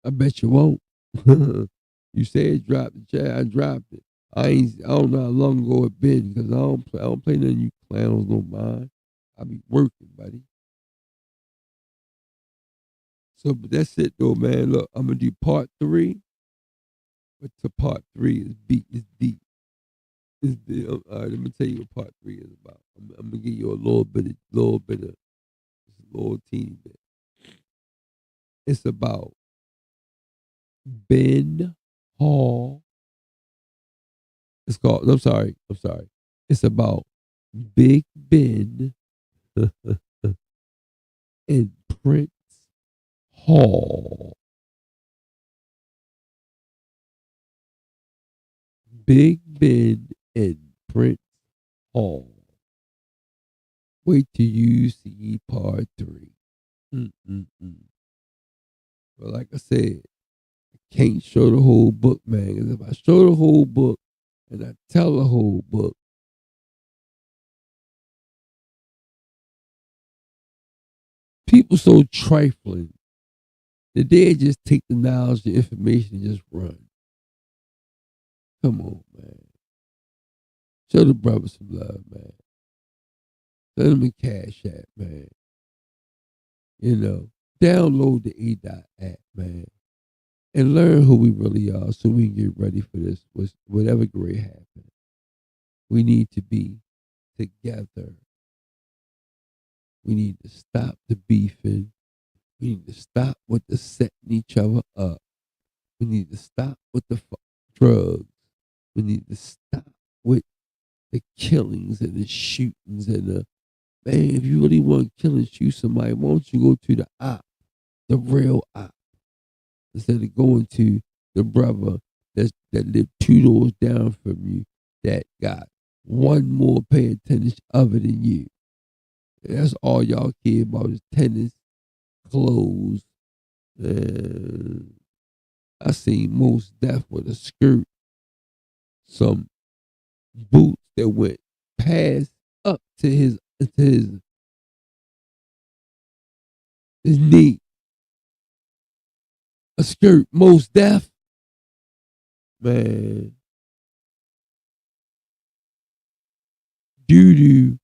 I bet you won't. You said drop the chat, I dropped it. I don't know how long ago it been because I don't play none of you clowns no mind. I be working, buddy. So, but that's it though, man. Look, I'm gonna do part 3, but to part 3 is deep. It's deep. All right, let me tell you what part 3 is about. I'm gonna give you a little bit of, just a little teeny bit. It's about Ben Hall. It's called. I'm sorry. It's about Big Ben and Prince Hall. Big Ben and Prince Hall. Wait till you see part 3. Mm-mm-mm. But like I said, I can't show the whole book, man. Because if I show the whole book and I tell the whole book, people so trifling The dead just take the knowledge, the information, and just run. Come on, man. Show the brothers some love, man. Send them a cash app, man. You know, download the E-Dot app, man, and learn who we really are so we can get ready for this. Whatever great happens, we need to be together. We need to stop the beefing. We need to stop with the setting each other up. We need to stop with the drugs. We need to stop with the killings and the shootings and the, man, if you really want to kill and shoot somebody, why don't you go to the op, the real op, instead of going to the brother that lived 2 doors down from you that got one more pair of tennis other than you. And that's all y'all care about is tennis, clothes, and I seen Mos Def with a skirt, some boots that went past up to his knee. A skirt, Mos Def. Man. Doo-doo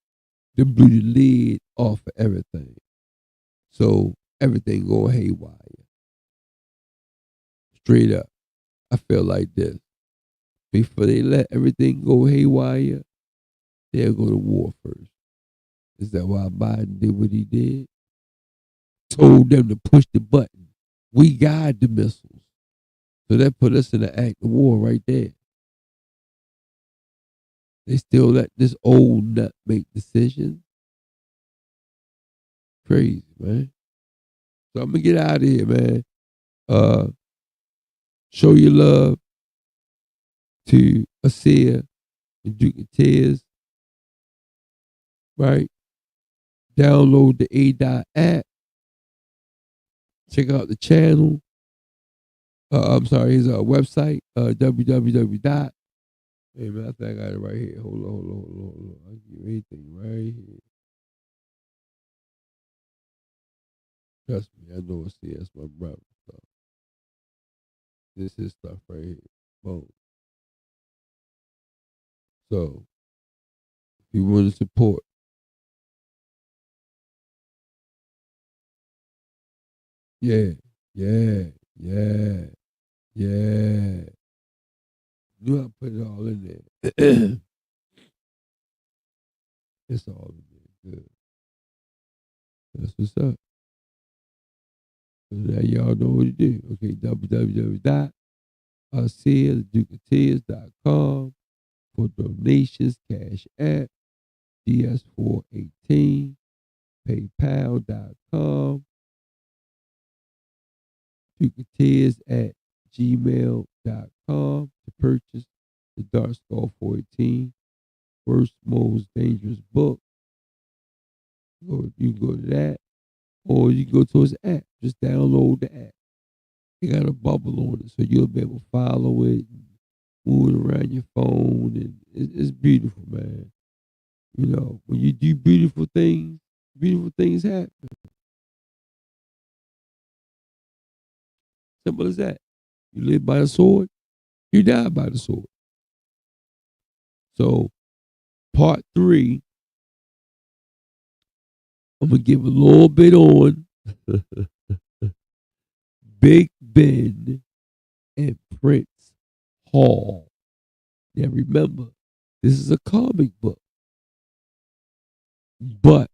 that blew the lid off of everything. So everything going haywire. Straight up. I feel like this. Before they let everything go haywire, they'll go to war first. Is that why Biden did what he did? Told them to push the button. We guide the missiles. So that put us in the act of war right there. They still let this old nut make decisions. Crazy, man. So I'm going to get out of here, man. Show your love to Asia and Duke of Tears. Right? Download the A-Dot app. Check out the channel. I'm sorry, his website, www. Hey, man, I think I got it right here. Hold on. I'll give you anything right here. Trust me, I know it's here. That's my brother. So. This is stuff right here. Boom. So, if you want to support, yeah. Knew I put it all in there. It's all in there. Good. That's what's up. So now y'all know what to do. Okay, www.dukeoftears.com for donations, cash app, DS418, paypal.com, dukeoftears at gmail.com to purchase the Dark Skull 418, Worst Most Dangerous Book. You can go to that, or you can go to his app. Just download the app. It got a bubble on it, so you'll be able to follow it, and move it around your phone, and it's beautiful, man. You know, when you do beautiful things happen. Simple as that. You live by the sword, you die by the sword. So, part 3, I'm going to give a little bit on Big Ben and Prince Hall. Now, remember, this is a comic book, but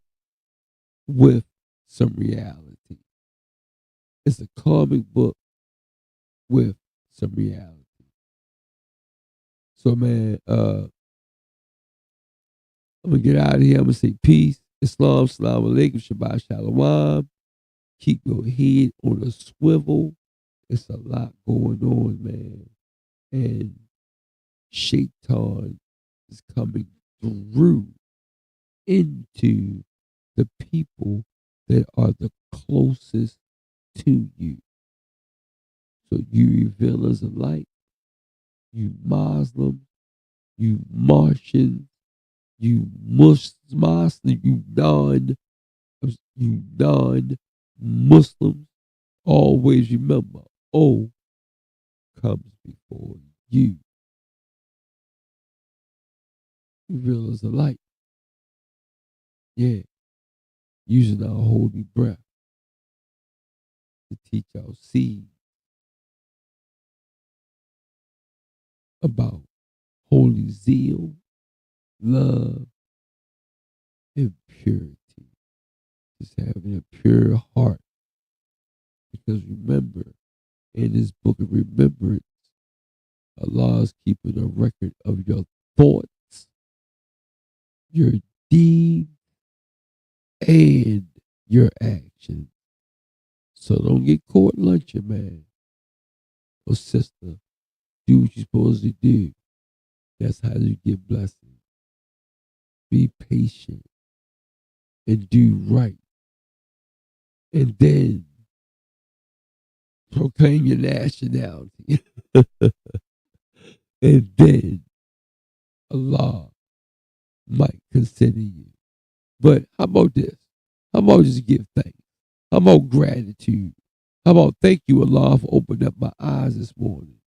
with some reality. It's a comic book with some reality. So, man, I'm going to get out of here. I'm going to say peace. Islam, salam alaikum, Shabbat shalom. Keep your head on a swivel. It's a lot going on, man. And Shaitan is coming through into the people that are the closest to you. So you revealers of light, you Muslims, you Martians, you Muslims, you non-Muslims, Always remember, O comes before U. Reveal as a light. Yeah, using our holy breath to teach our seed about holy zeal, love, and purity. Just having a pure heart. Because remember, in this book of remembrance, Allah is keeping a record of your thoughts, your deeds, and your actions. So don't get caught lunching, man. Or sister, do what you're supposed to do. That's how you get blessings. Be patient and do right. And then proclaim your nationality. And then Allah might consider you. But how about this? How about just give thanks? How about gratitude? How about thank you, Allah, for opening up my eyes this morning?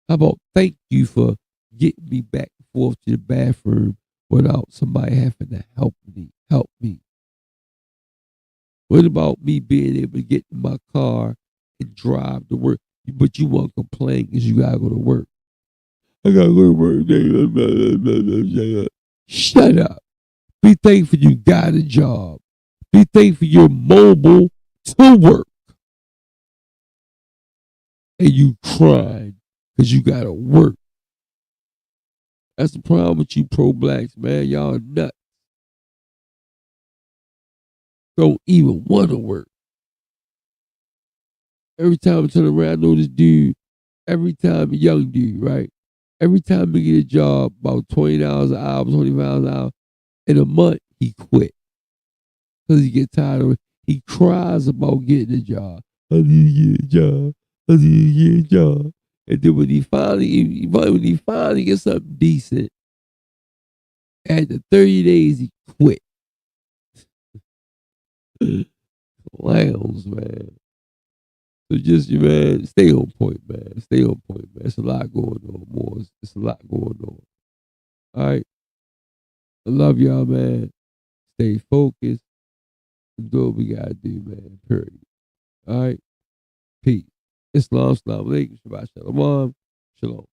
How about thank you for getting me back and forth to the bathroom without somebody having to help me? Help me. What about me being able to get in my car and drive to work? But you want to complain because you gotta go to work. I gotta go to work. Shut up. Be thankful you got a job. Be thankful you're mobile to work. And you crying because you gotta work. That's the problem with you pro-blacks, man. Y'all nuts. Don't even want to work. Every time I turn around, I know this dude, every time a young dude, right? Every time he get a job, about $20 an hour, $25 an hour, in a month, he quit. Because he get tired of it. He cries about getting a job. I need to get a job. I need to get a job. And then when he finally gets something decent, after 30 days, he quit. Clowns, man. So just, man, stay on point, man. Stay on point, man. It's a lot going on, more. It's a lot going on. All right. I love y'all, man. Stay focused and do what we gotta do, man. Period. All right. Peace. Islam, Assalamu alaikum, Shabbat Shalom. Shalom.